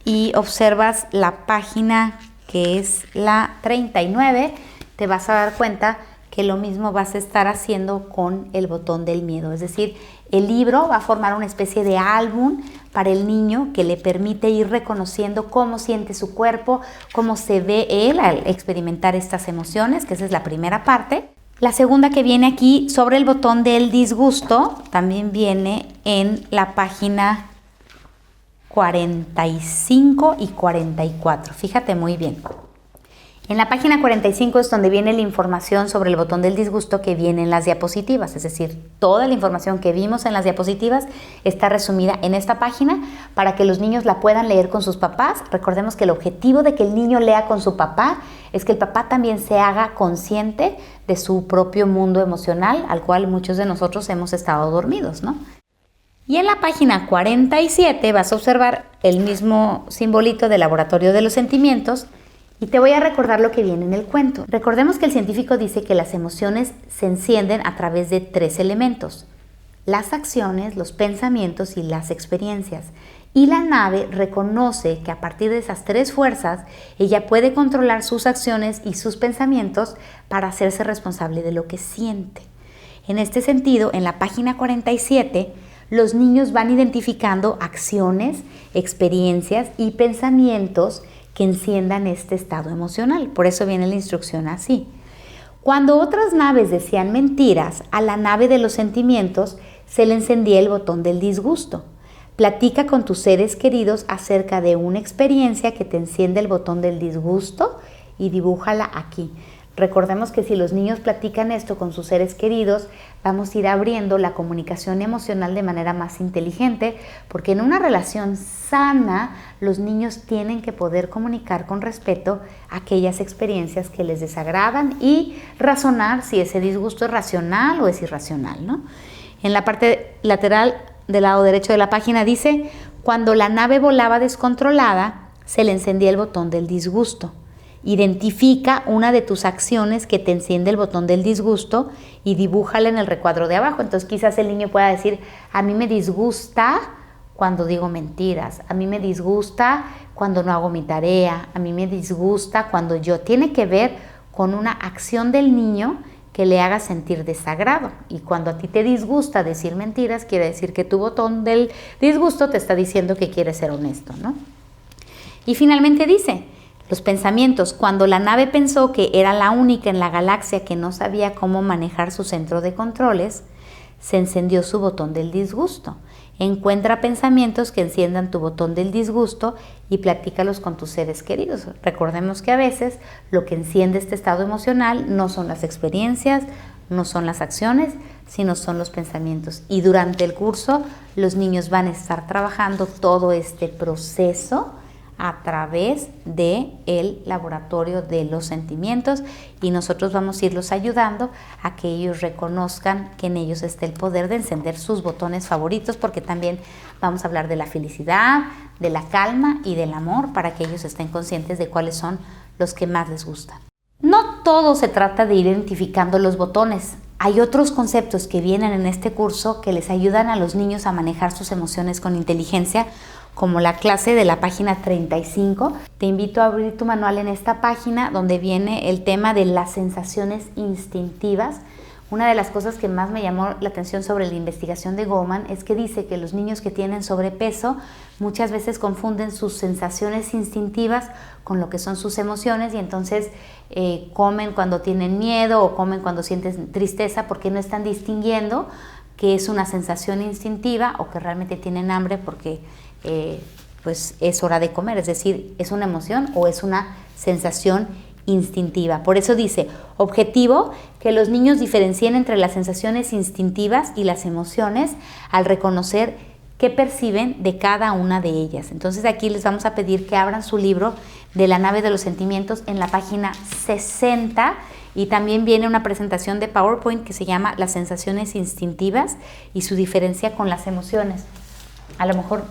y observas la página que es la 39, te vas a dar cuenta que lo mismo vas a estar haciendo con el botón del miedo. Es decir, el libro va a formar una especie de álbum para el niño que le permite ir reconociendo cómo siente su cuerpo, cómo se ve él al experimentar estas emociones, que esa es la primera parte. La segunda que viene aquí sobre el botón del disgusto también viene en la página 45 y 44. Fíjate muy bien. En la página 45 es donde viene la información sobre el botón del disgusto que viene en las diapositivas, es decir, toda la información que vimos en las diapositivas está resumida en esta página para que los niños la puedan leer con sus papás. Recordemos que el objetivo de que el niño lea con su papá es que el papá también se haga consciente de su propio mundo emocional, al cual muchos de nosotros hemos estado dormidos, ¿no? Y en la página 47 vas a observar el mismo simbolito del laboratorio de los sentimientos. Y te voy a recordar lo que viene en el cuento. Recordemos que el científico dice que las emociones se encienden a través de 3 elementos: las acciones, los pensamientos y las experiencias. Y la nave reconoce que a partir de esas 3 fuerzas, ella puede controlar sus acciones y sus pensamientos para hacerse responsable de lo que siente. En este sentido, en la página 47, los niños van identificando acciones, experiencias y pensamientos que enciendan este estado emocional. Por eso viene la instrucción así. Cuando otras naves decían mentiras, a la nave de los sentimientos se le encendía el botón del disgusto. Platica con tus seres queridos acerca de una experiencia que te enciende el botón del disgusto y dibújala aquí. Recordemos que si los niños platican esto con sus seres queridos, vamos a ir abriendo la comunicación emocional de manera más inteligente, porque en una relación sana, los niños tienen que poder comunicar con respeto aquellas experiencias que les desagradan y razonar si ese disgusto es racional o es irracional, ¿no? En la parte lateral del lado derecho de la página dice, cuando la nave volaba descontrolada, se le encendía el botón del disgusto. Identifica una de tus acciones que te enciende el botón del disgusto y dibújala en el recuadro de abajo. Entonces quizás el niño pueda decir, a mí me disgusta cuando digo mentiras, a mí me disgusta cuando no hago mi tarea, a mí me disgusta cuando yo. Tiene que ver con una acción del niño que le haga sentir desagrado. Y cuando a ti te disgusta decir mentiras, quiere decir que tu botón del disgusto te está diciendo que quieres ser honesto, ¿no? Y finalmente dice, los pensamientos, cuando la nave pensó que era la única en la galaxia que no sabía cómo manejar su centro de controles, se encendió su botón del disgusto. Encuentra pensamientos que enciendan tu botón del disgusto y platícalos con tus seres queridos. Recordemos que a veces lo que enciende este estado emocional no son las experiencias, no son las acciones, sino son los pensamientos. Y durante el curso los niños van a estar trabajando todo este proceso a través del laboratorio de los sentimientos y nosotros vamos a irlos ayudando a que ellos reconozcan que en ellos está el poder de encender sus botones favoritos, porque también vamos a hablar de la felicidad, de la calma y del amor para que ellos estén conscientes de cuáles son los que más les gustan. No todo se trata de ir identificando los botones. Hay otros conceptos que vienen en este curso que les ayudan a los niños a manejar sus emociones con inteligencia, como la clase de la página 35. Te invito a abrir tu manual en esta página donde viene el tema de las sensaciones instintivas. Una de las cosas que más me llamó la atención sobre la investigación de Goleman es que dice que los niños que tienen sobrepeso muchas veces confunden sus sensaciones instintivas con lo que son sus emociones y entonces comen cuando tienen miedo o comen cuando sienten tristeza porque no están distinguiendo que es una sensación instintiva o que realmente tienen hambre porque pues es hora de comer, es decir, es una emoción o es una sensación instintiva. Por eso dice, objetivo, que los niños diferencien entre las sensaciones instintivas y las emociones al reconocer qué perciben de cada una de ellas. Entonces aquí les vamos a pedir que abran su libro de la nave de los sentimientos en la página 60 y también viene una presentación de PowerPoint que se llama Las sensaciones instintivas y su diferencia con las emociones. A lo mejor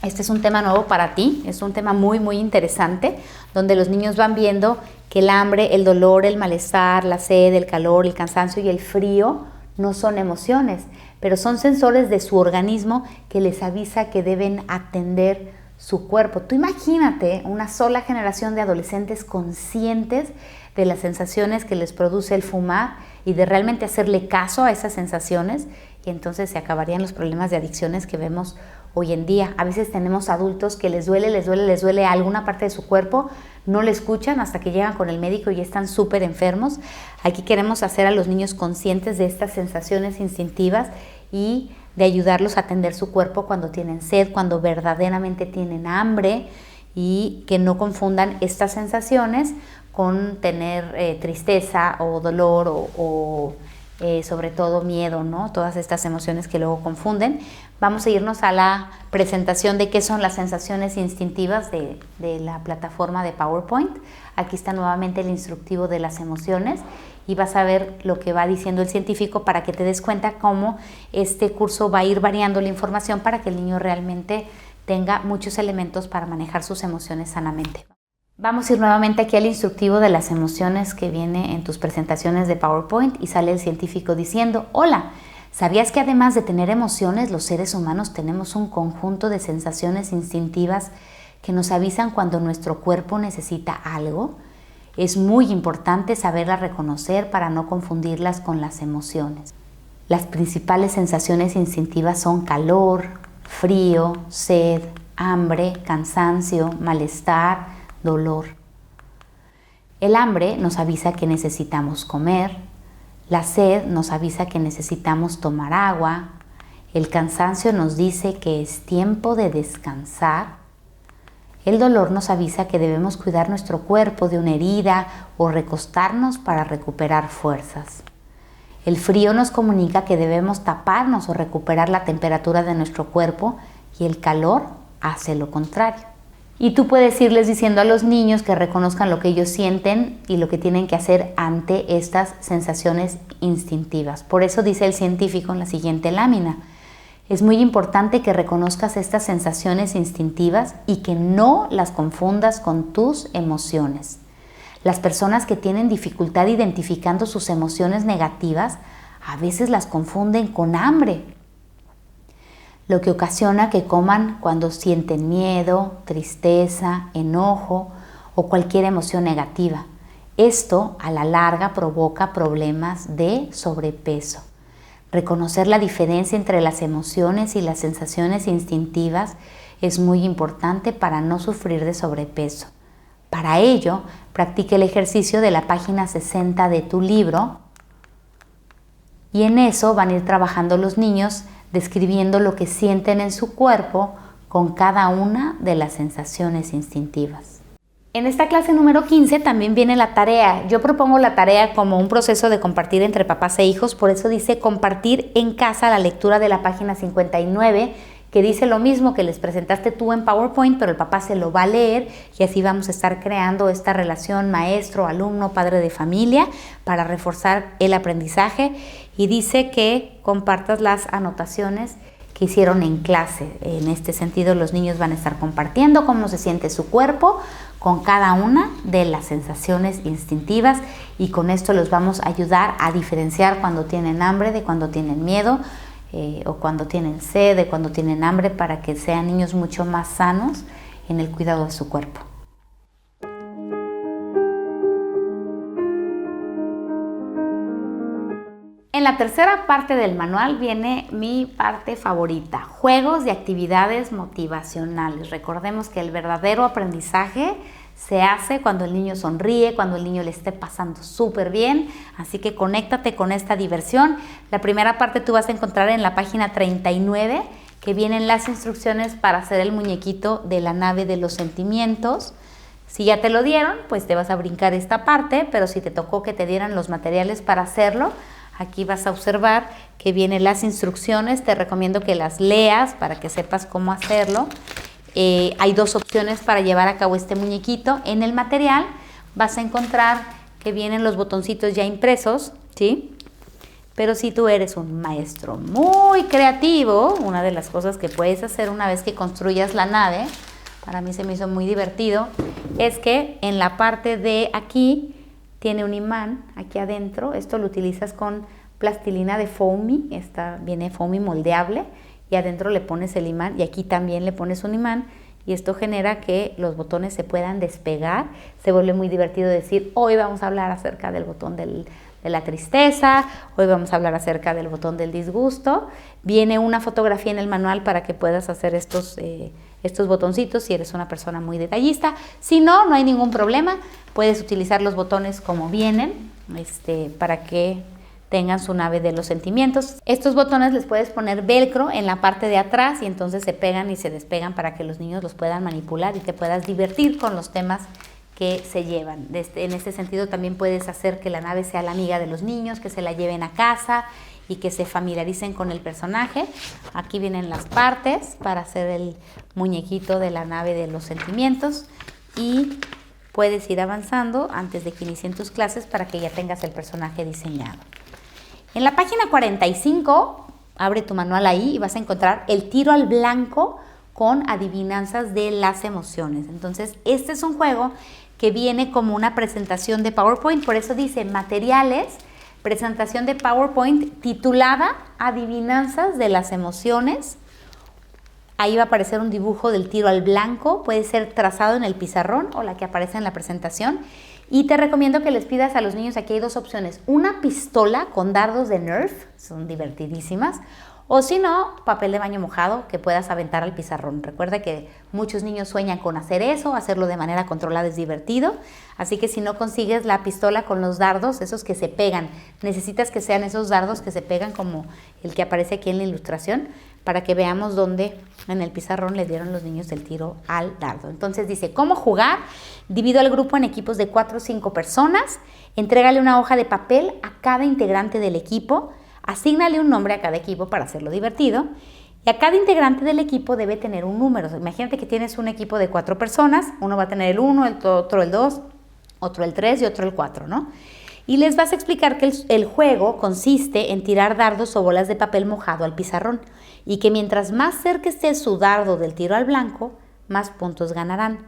este es un tema nuevo para ti, es un tema muy, muy interesante, donde los niños van viendo que el hambre, el dolor, el malestar, la sed, el calor, el cansancio y el frío no son emociones, pero son sensores de su organismo que les avisa que deben atender su cuerpo. Tú imagínate una sola generación de adolescentes conscientes de las sensaciones que les produce el fumar y de realmente hacerle caso a esas sensaciones, y entonces se acabarían los problemas de adicciones que vemos hoy en día. A veces tenemos adultos que les duele alguna parte de su cuerpo, no le escuchan hasta que llegan con el médico y están súper enfermos. Aquí queremos hacer a los niños conscientes de estas sensaciones instintivas y de ayudarlos a atender su cuerpo cuando tienen sed, cuando verdaderamente tienen hambre, y que no confundan estas sensaciones con tener tristeza o dolor o sobre todo miedo, ¿no? Todas estas emociones que luego confunden. Vamos a irnos a la presentación de qué son las sensaciones instintivas de la plataforma de PowerPoint. Aquí está nuevamente el instructivo de las emociones y vas a ver lo que va diciendo el científico para que te des cuenta cómo este curso va a ir variando la información para que el niño realmente tenga muchos elementos para manejar sus emociones sanamente. Vamos a ir nuevamente aquí al instructivo de las emociones que viene en tus presentaciones de PowerPoint y sale el científico diciendo: hola, ¿sabías que además de tener emociones, los seres humanos tenemos un conjunto de sensaciones instintivas que nos avisan cuando nuestro cuerpo necesita algo? Es muy importante saberlas reconocer para no confundirlas con las emociones. Las principales sensaciones instintivas son calor, frío, sed, hambre, cansancio, malestar, dolor. El hambre nos avisa que necesitamos comer, la sed nos avisa que necesitamos tomar agua, el cansancio nos dice que es tiempo de descansar, el dolor nos avisa que debemos cuidar nuestro cuerpo de una herida o recostarnos para recuperar fuerzas. El frío nos comunica que debemos taparnos o recuperar la temperatura de nuestro cuerpo y el calor hace lo contrario. Y tú puedes irles diciendo a los niños que reconozcan lo que ellos sienten y lo que tienen que hacer ante estas sensaciones instintivas. Por eso dice el científico en la siguiente lámina: es muy importante que reconozcas estas sensaciones instintivas y que no las confundas con tus emociones. Las personas que tienen dificultad identificando sus emociones negativas a veces las confunden con hambre, lo que ocasiona que coman cuando sienten miedo, tristeza, enojo o cualquier emoción negativa. Esto a la larga provoca problemas de sobrepeso. Reconocer la diferencia entre las emociones y las sensaciones instintivas es muy importante para no sufrir de sobrepeso. Para ello, practique el ejercicio de la página 60 de tu libro y en eso van a ir trabajando los niños describiendo lo que sienten en su cuerpo con cada una de las sensaciones instintivas. En esta clase número 15 también viene la tarea. Yo propongo la tarea como un proceso de compartir entre papás e hijos, por eso dice compartir en casa la lectura de la página 59, que dice lo mismo que les presentaste tú en PowerPoint, pero el papá se lo va a leer y así vamos a estar creando esta relación maestro, alumno, padre de familia para reforzar el aprendizaje. Y dice que compartas las anotaciones que hicieron en clase. En este sentido, los niños van a estar compartiendo cómo se siente su cuerpo con cada una de las sensaciones instintivas y con esto los vamos a ayudar a diferenciar cuando tienen hambre de cuando tienen miedo o cuando tienen sed de cuando tienen hambre, para que sean niños mucho más sanos en el cuidado de su cuerpo. En la tercera parte del manual viene mi parte favorita, juegos y actividades motivacionales. Recordemos que el verdadero aprendizaje se hace cuando el niño sonríe, cuando el niño le esté pasando súper bien, así que conéctate con esta diversión. La primera parte tú vas a encontrar en la página 39, que vienen las instrucciones para hacer el muñequito de la nave de los sentimientos. Si ya te lo dieron, pues te vas a brincar esta parte, pero si te tocó que te dieran los materiales para hacerlo, aquí vas a observar que vienen las instrucciones. Te recomiendo que las leas para que sepas cómo hacerlo. Hay dos opciones para llevar a cabo este muñequito. En el material vas a encontrar que vienen los botoncitos ya impresos, ¿sí? Pero si tú eres un maestro muy creativo, una de las cosas que puedes hacer una vez que construyas la nave, para mí se me hizo muy divertido, es que en la parte de aquí tiene un imán, aquí adentro. Esto lo utilizas con plastilina de foamy, viene foamy moldeable, y adentro le pones el imán y aquí también le pones un imán, y esto genera que los botones se puedan despegar. Se vuelve muy divertido decir, hoy vamos a hablar acerca del botón de la tristeza, hoy vamos a hablar acerca del botón del disgusto. Viene una fotografía en el manual para que puedas hacer estos botoncitos si eres una persona muy detallista. Si no, no hay ningún problema, puedes utilizar los botones como vienen, para que tengan su nave de los sentimientos. Estos botones les puedes poner velcro en la parte de atrás y entonces se pegan y se despegan para que los niños los puedan manipular y te puedas divertir con los temas que se llevan. En este sentido también puedes hacer que la nave sea la amiga de los niños, que se la lleven a casa y que se familiaricen con el personaje. Aquí vienen las partes para hacer el muñequito de la nave de los sentimientos y puedes ir avanzando antes de que inicien tus clases para que ya tengas el personaje diseñado. En la página 45, abre tu manual ahí y vas a encontrar el tiro al blanco con adivinanzas de las emociones. Entonces, este es un juego que viene como una presentación de PowerPoint, por eso dice materiales, presentación de PowerPoint titulada Adivinanzas de las emociones. Ahí va a aparecer un dibujo del tiro al blanco, puede ser trazado en el pizarrón o la que aparece en la presentación. Y te recomiendo que les pidas a los niños, aquí hay dos opciones, una pistola con dardos de Nerf, son divertidísimas, o si no, papel de baño mojado que puedas aventar al pizarrón. Recuerda que muchos niños sueñan con hacer eso, hacerlo de manera controlada es divertido, así que si no consigues la pistola con los dardos, esos que se pegan, necesitas que sean esos dardos que se pegan como el que aparece aquí en la ilustración, para que veamos dónde en el pizarrón le dieron los niños el tiro al dardo. Entonces dice, ¿cómo jugar? Divido al grupo en equipos de 4 o 5 personas, entrégale una hoja de papel a cada integrante del equipo, asígnale un nombre a cada equipo para hacerlo divertido, y a cada integrante del equipo debe tener un número. Imagínate que tienes un equipo de 4 personas, uno va a tener el 1, otro el 2, otro el 3 y otro el 4, ¿no? Y les vas a explicar que el juego consiste en tirar dardos o bolas de papel mojado al pizarrón y que mientras más cerca esté su dardo del tiro al blanco, más puntos ganarán.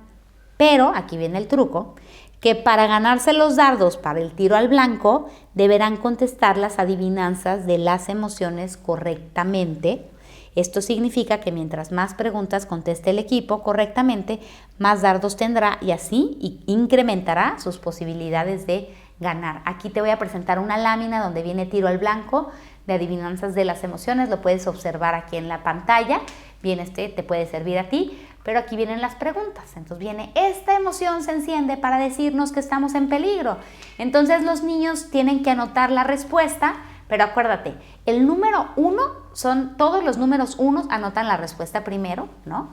Pero, aquí viene el truco, que para ganarse los dardos para el tiro al blanco, deberán contestar las adivinanzas de las emociones correctamente. Esto significa que mientras más preguntas conteste el equipo correctamente, más dardos tendrá y así incrementará sus posibilidades de ganar. Aquí te voy a presentar una lámina donde viene tiro al blanco de adivinanzas de las emociones. Lo puedes observar aquí en la pantalla. Bien, te puede servir a ti, pero aquí vienen las preguntas. Entonces viene, esta emoción se enciende para decirnos que estamos en peligro. Entonces los niños tienen que anotar la respuesta, pero acuérdate, el número 1 son todos los números 1 anotan la respuesta primero, ¿no?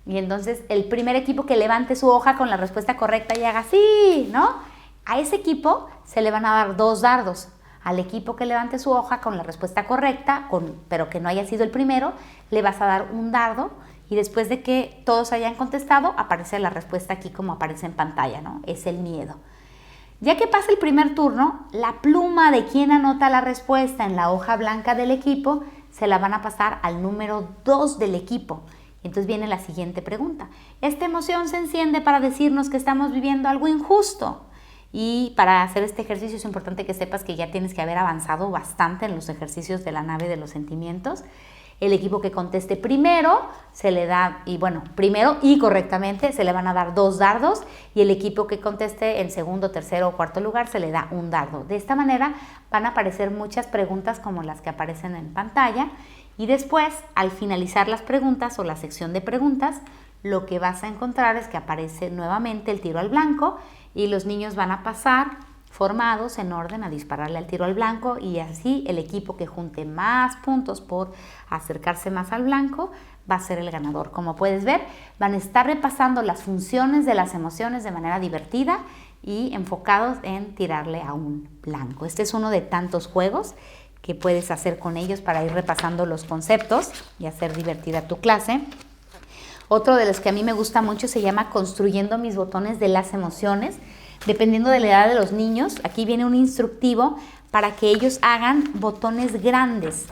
Y entonces el primer equipo que levante su hoja con la respuesta correcta y haga así, ¿no? A ese equipo se le van a dar 2 dardos. Al equipo que levante su hoja con la respuesta correcta, pero que no haya sido el primero, le vas a dar un dardo y después de que todos hayan contestado, aparece la respuesta aquí como aparece en pantalla, ¿no? Es el miedo. Ya que pasa el primer turno, la pluma de quien anota la respuesta en la hoja blanca del equipo se la van a pasar al número 2 del equipo. Entonces viene la siguiente pregunta. Esta emoción se enciende para decirnos que estamos viviendo algo injusto. Y para hacer este ejercicio es importante que sepas que ya tienes que haber avanzado bastante en los ejercicios de la nave de los sentimientos. El equipo que conteste primero se le da, y bueno, primero y correctamente se le van a dar 2 dardos, y el equipo que conteste en segundo, tercero o cuarto lugar se le da 1 dardo. De esta manera van a aparecer muchas preguntas como las que aparecen en pantalla, y después, al finalizar las preguntas o la sección de preguntas, lo que vas a encontrar es que aparece nuevamente el tiro al blanco y los niños van a pasar formados en orden a dispararle al tiro al blanco, y así el equipo que junte más puntos por acercarse más al blanco va a ser el ganador. Como puedes ver, van a estar repasando las funciones de las emociones de manera divertida y enfocados en tirarle a un blanco. Este es uno de tantos juegos que puedes hacer con ellos para ir repasando los conceptos y hacer divertida tu clase. Otro de los que a mí me gusta mucho se llama Construyendo mis botones de las emociones. Dependiendo de la edad de los niños, aquí viene un instructivo para que ellos hagan botones grandes.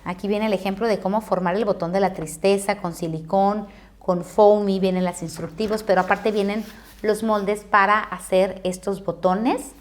Aquí viene el ejemplo de cómo formar el botón de la tristeza con silicón, con foamy, vienen los instructivos, pero aparte vienen los moldes para hacer estos botones.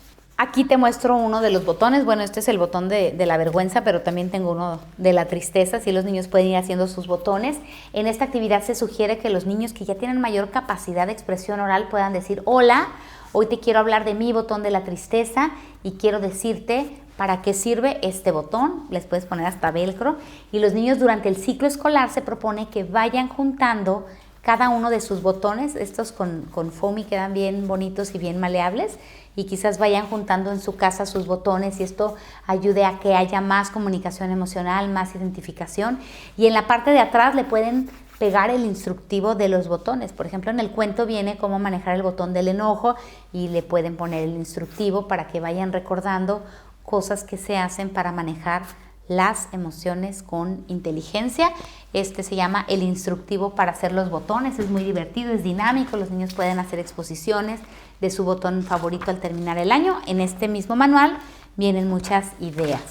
Aquí te muestro uno de los botones. Bueno, este es el botón de la vergüenza, pero también tengo uno de la tristeza, así los niños pueden ir haciendo sus botones. En esta actividad se sugiere que los niños que ya tienen mayor capacidad de expresión oral puedan decir: hola, hoy te quiero hablar de mi botón de la tristeza y quiero decirte para qué sirve este botón. Les puedes poner hasta velcro. Y los niños durante el ciclo escolar se propone que vayan juntando cada uno de sus botones. Estos con foamy quedan bien bonitos y bien maleables, y quizás vayan juntando en su casa sus botones, y esto ayude a que haya más comunicación emocional, más identificación. Y en la parte de atrás le pueden pegar el instructivo de los botones. Por ejemplo, en el cuento viene cómo manejar el botón del enojo, y le pueden poner el instructivo para que vayan recordando cosas que se hacen para manejar las emociones con inteligencia. Este se llama el instructivo para hacer los botones. Es muy divertido, es dinámico, los niños pueden hacer exposiciones de su botón favorito al terminar el año. En este mismo manual vienen muchas ideas.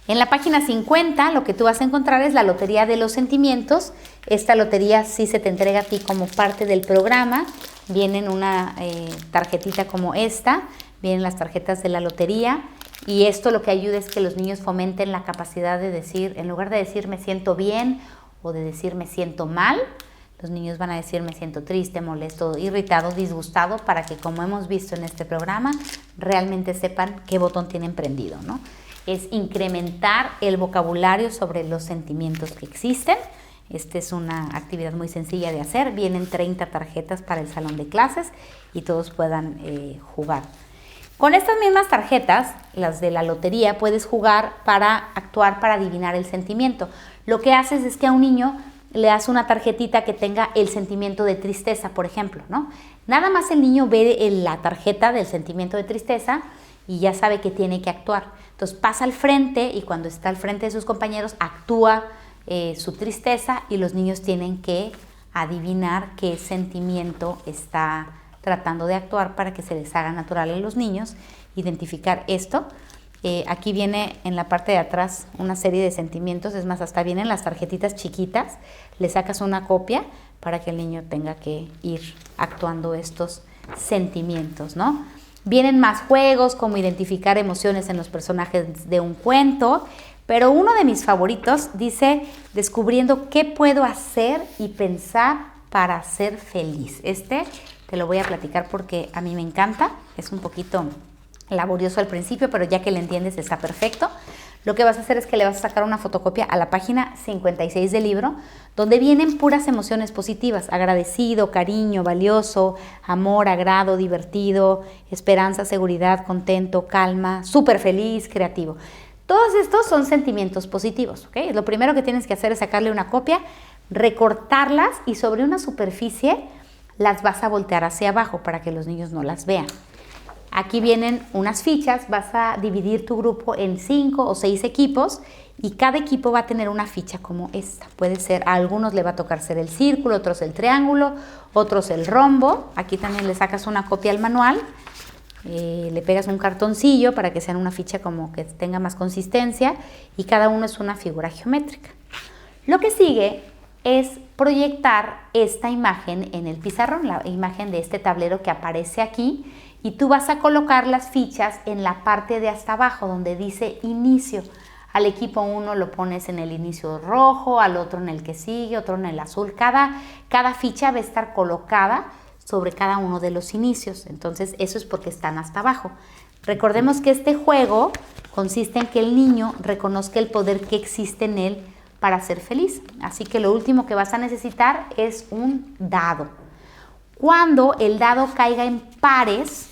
En la página 50 lo que tú vas a encontrar es la lotería de los sentimientos. Esta lotería sí se te entrega a ti como parte del programa. Vienen una tarjetita como esta, vienen las tarjetas de la lotería, y esto lo que ayuda es que los niños fomenten la capacidad de decir, en lugar de decir me siento bien o de decir me siento mal, los niños van a decir me siento triste, molesto, irritado, disgustado, para que, como hemos visto en este programa, realmente sepan qué botón tienen prendido, ¿no? Es incrementar el vocabulario sobre los sentimientos que existen. Esta es una actividad muy sencilla de hacer. Vienen 30 tarjetas para el salón de clases y todos puedan jugar. Con estas mismas tarjetas, las de la lotería, puedes jugar para actuar, para adivinar el sentimiento. Lo que haces es que a un niño le das una tarjetita que tenga el sentimiento de tristeza, por ejemplo, ¿no? Nada más el niño ve la tarjeta del sentimiento de tristeza y ya sabe que tiene que actuar. Entonces pasa al frente, y cuando está al frente de sus compañeros actúa su tristeza, y los niños tienen que adivinar qué sentimiento está tratando de actuar para que se les haga natural a los niños identificar esto. Aquí viene en la parte de atrás una serie de sentimientos, es más, hasta vienen las tarjetitas chiquitas, le sacas una copia para que el niño tenga que ir actuando estos sentimientos, ¿no? Vienen más juegos, como identificar emociones en los personajes de un cuento, pero uno de mis favoritos dice descubriendo qué puedo hacer y pensar para ser feliz. Este te lo voy a platicar porque a mí me encanta, es un poquito laborioso al principio, pero ya que le entiendes está perfecto. Lo que vas a hacer es que le vas a sacar una fotocopia a la página 56 del libro, donde vienen puras emociones positivas: agradecido, cariño, valioso, amor, agrado, divertido, esperanza, seguridad, contento, calma, súper feliz, creativo. Todos estos son sentimientos positivos, ¿ok? Lo primero que tienes que hacer es sacarle una copia, recortarlas, y sobre una superficie las vas a voltear hacia abajo para que los niños no las vean. Aquí vienen unas fichas, vas a dividir tu grupo en 5 o 6 equipos, y cada equipo va a tener una ficha como esta. Puede ser, a algunos le va a tocar ser el círculo, otros el triángulo, otros el rombo. Aquí también le sacas una copia al manual, le pegas un cartoncillo para que sea una ficha como que tenga más consistencia, y cada uno es una figura geométrica. Lo que sigue es proyectar esta imagen en el pizarrón, la imagen de este tablero que aparece aquí, y tú vas a colocar las fichas en la parte de hasta abajo donde dice inicio. Al equipo 1 lo pones en el inicio rojo, al otro en el que sigue, otro en el azul. Cada ficha va a estar colocada sobre cada uno de los inicios. Entonces, eso es porque están hasta abajo. Recordemos que este juego consiste en que el niño reconozca el poder que existe en él para ser feliz. Así que lo último que vas a necesitar es un dado. Cuando el dado caiga en pares,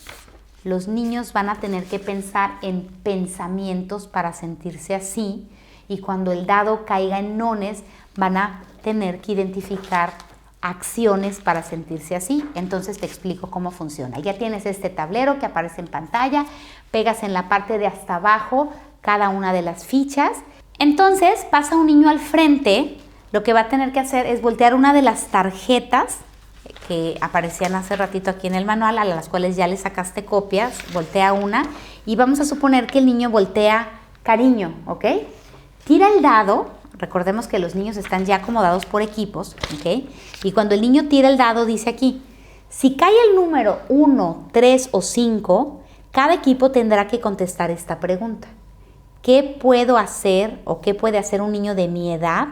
los niños van a tener que pensar en pensamientos para sentirse así, y cuando el dado caiga en nones, van a tener que identificar acciones para sentirse así. Entonces te explico cómo funciona. Ya tienes este tablero que aparece en pantalla, pegas en la parte de hasta abajo cada una de las fichas. Entonces pasa un niño al frente, lo que va a tener que hacer es voltear una de las tarjetas que aparecían hace ratito aquí en el manual, a las cuales ya le sacaste copias. Voltea una y vamos a suponer que el niño voltea cariño, ¿ok? Tira el dado, recordemos que los niños están ya acomodados por equipos, ¿ok? Y cuando el niño tira el dado dice aquí, si cae el número 1, 3 o 5, cada equipo tendrá que contestar esta pregunta. ¿Qué puedo hacer o qué puede hacer un niño de mi edad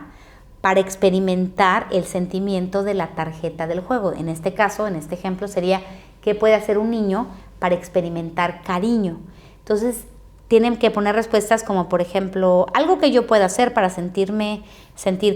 para experimentar el sentimiento de la tarjeta del juego? En este caso, en este ejemplo sería, ¿qué puede hacer un niño para experimentar cariño? Entonces, tienen que poner respuestas como, por ejemplo, algo que yo pueda hacer para sentir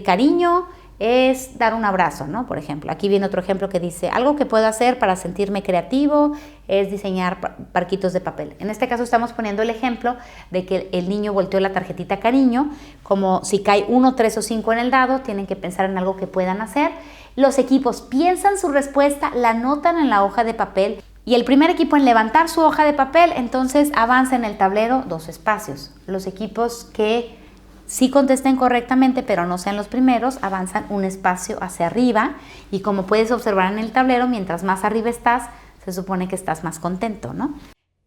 cariño es dar un abrazo, ¿no? Por ejemplo, aquí viene otro ejemplo que dice, algo que puedo hacer para sentirme creativo es diseñar barquitos de papel. En este caso estamos poniendo el ejemplo de que el niño volteó la tarjetita cariño, como si cae 1, 3 o 5 en el dado, tienen que pensar en algo que puedan hacer. Los equipos piensan su respuesta, la anotan en la hoja de papel, y el primer equipo en levantar su hoja de papel, entonces avanza en el tablero 2 espacios. Los equipos que sí contesten correctamente, pero no sean los primeros, avanzan un espacio hacia arriba, y como puedes observar en el tablero, mientras más arriba estás, se supone que estás más contento, ¿no?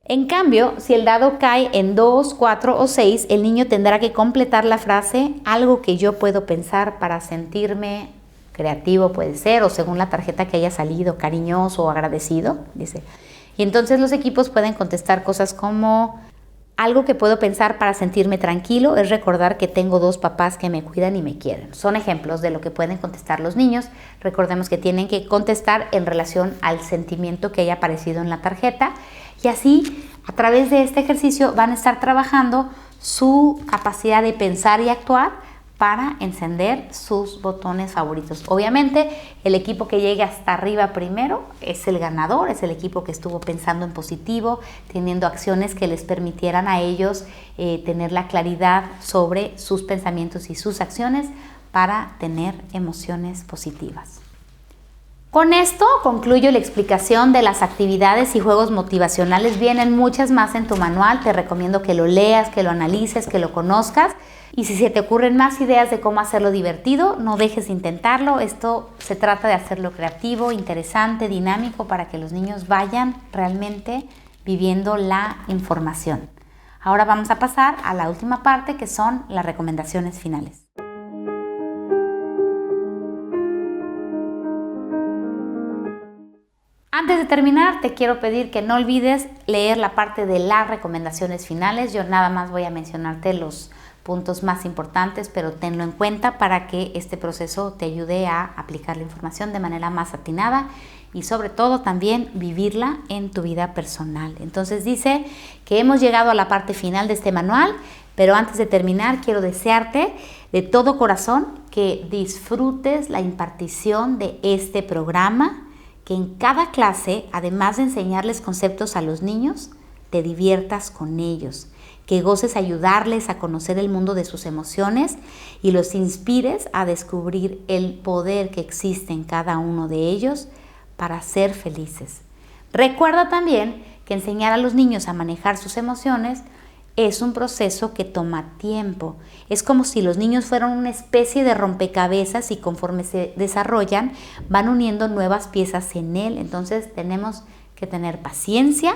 En cambio, si el dado cae en 2, 4 o 6, el niño tendrá que completar la frase, algo que yo puedo pensar para sentirme creativo puede ser, o según la tarjeta que haya salido, cariñoso o agradecido, dice. Y entonces los equipos pueden contestar cosas como, algo que puedo pensar para sentirme tranquilo es recordar que tengo 2 papás que me cuidan y me quieren. Son ejemplos de lo que pueden contestar los niños. Recordemos que tienen que contestar en relación al sentimiento que haya aparecido en la tarjeta, y así, a través de este ejercicio, van a estar trabajando su capacidad de pensar y actuar para encender sus botones favoritos. Obviamente, el equipo que llegue hasta arriba primero es el ganador, es el equipo que estuvo pensando en positivo, teniendo acciones que les permitieran a ellos tener la claridad sobre sus pensamientos y sus acciones para tener emociones positivas. Con esto concluyo la explicación de las actividades y juegos motivacionales. Vienen muchas más en tu manual, te recomiendo que lo leas, que lo analices, que lo conozcas. Y si se te ocurren más ideas de cómo hacerlo divertido, no dejes de intentarlo. Esto se trata de hacerlo creativo, interesante, dinámico, para que los niños vayan realmente viviendo la información. Ahora vamos a pasar a la última parte, que son las recomendaciones finales. Antes de terminar, te quiero pedir que no olvides leer la parte de las recomendaciones finales. Yo nada más voy a mencionarte los puntos más importantes, pero tenlo en cuenta para que este proceso te ayude a aplicar la información de manera más atinada y sobre todo también vivirla en tu vida personal. Entonces dice que hemos llegado a la parte final de este manual, pero antes de terminar quiero desearte de todo corazón que disfrutes la impartición de este programa, que en cada clase, además de enseñarles conceptos a los niños, te diviertas con ellos, que goces ayudarles a conocer el mundo de sus emociones y los inspires a descubrir el poder que existe en cada uno de ellos para ser felices. Recuerda también que enseñar a los niños a manejar sus emociones es un proceso que toma tiempo. Es como si los niños fueran una especie de rompecabezas y conforme se desarrollan van uniendo nuevas piezas en él. Entonces tenemos que tener paciencia.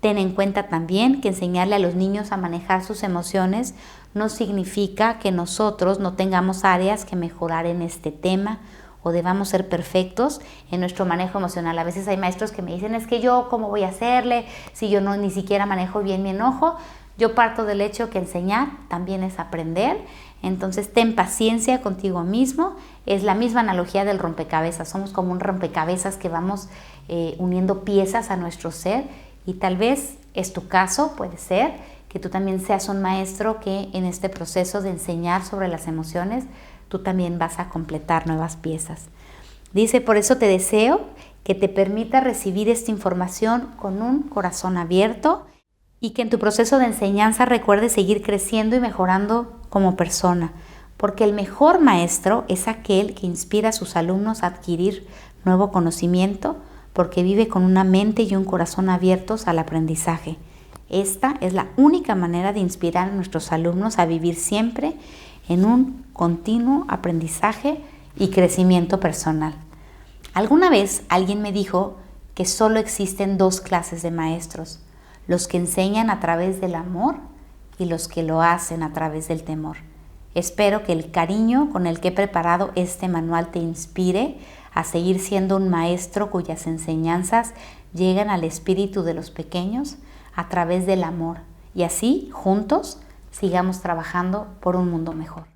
Ten en cuenta también que enseñarle a los niños a manejar sus emociones no significa que nosotros no tengamos áreas que mejorar en este tema o debamos ser perfectos en nuestro manejo emocional. A veces hay maestros que me dicen, es que yo, ¿cómo voy a hacerle si yo ni siquiera manejo bien mi enojo? Yo parto del hecho que enseñar también es aprender, entonces ten paciencia contigo mismo. Es la misma analogía del rompecabezas, somos como un rompecabezas que vamos uniendo piezas a nuestro ser, y tal vez es tu caso, puede ser que tú también seas un maestro que en este proceso de enseñar sobre las emociones, tú también vas a completar nuevas piezas. Dice, por eso te deseo que te permita recibir esta información con un corazón abierto y que en tu proceso de enseñanza recuerdes seguir creciendo y mejorando como persona, porque el mejor maestro es aquel que inspira a sus alumnos a adquirir nuevo conocimiento, porque vive con una mente y un corazón abiertos al aprendizaje. Esta es la única manera de inspirar a nuestros alumnos a vivir siempre en un continuo aprendizaje y crecimiento personal. Alguna vez alguien me dijo que solo existen dos clases de maestros: los que enseñan a través del amor y los que lo hacen a través del temor. Espero que el cariño con el que he preparado este manual te inspire a seguir siendo un maestro cuyas enseñanzas llegan al espíritu de los pequeños a través del amor, y así, juntos, sigamos trabajando por un mundo mejor.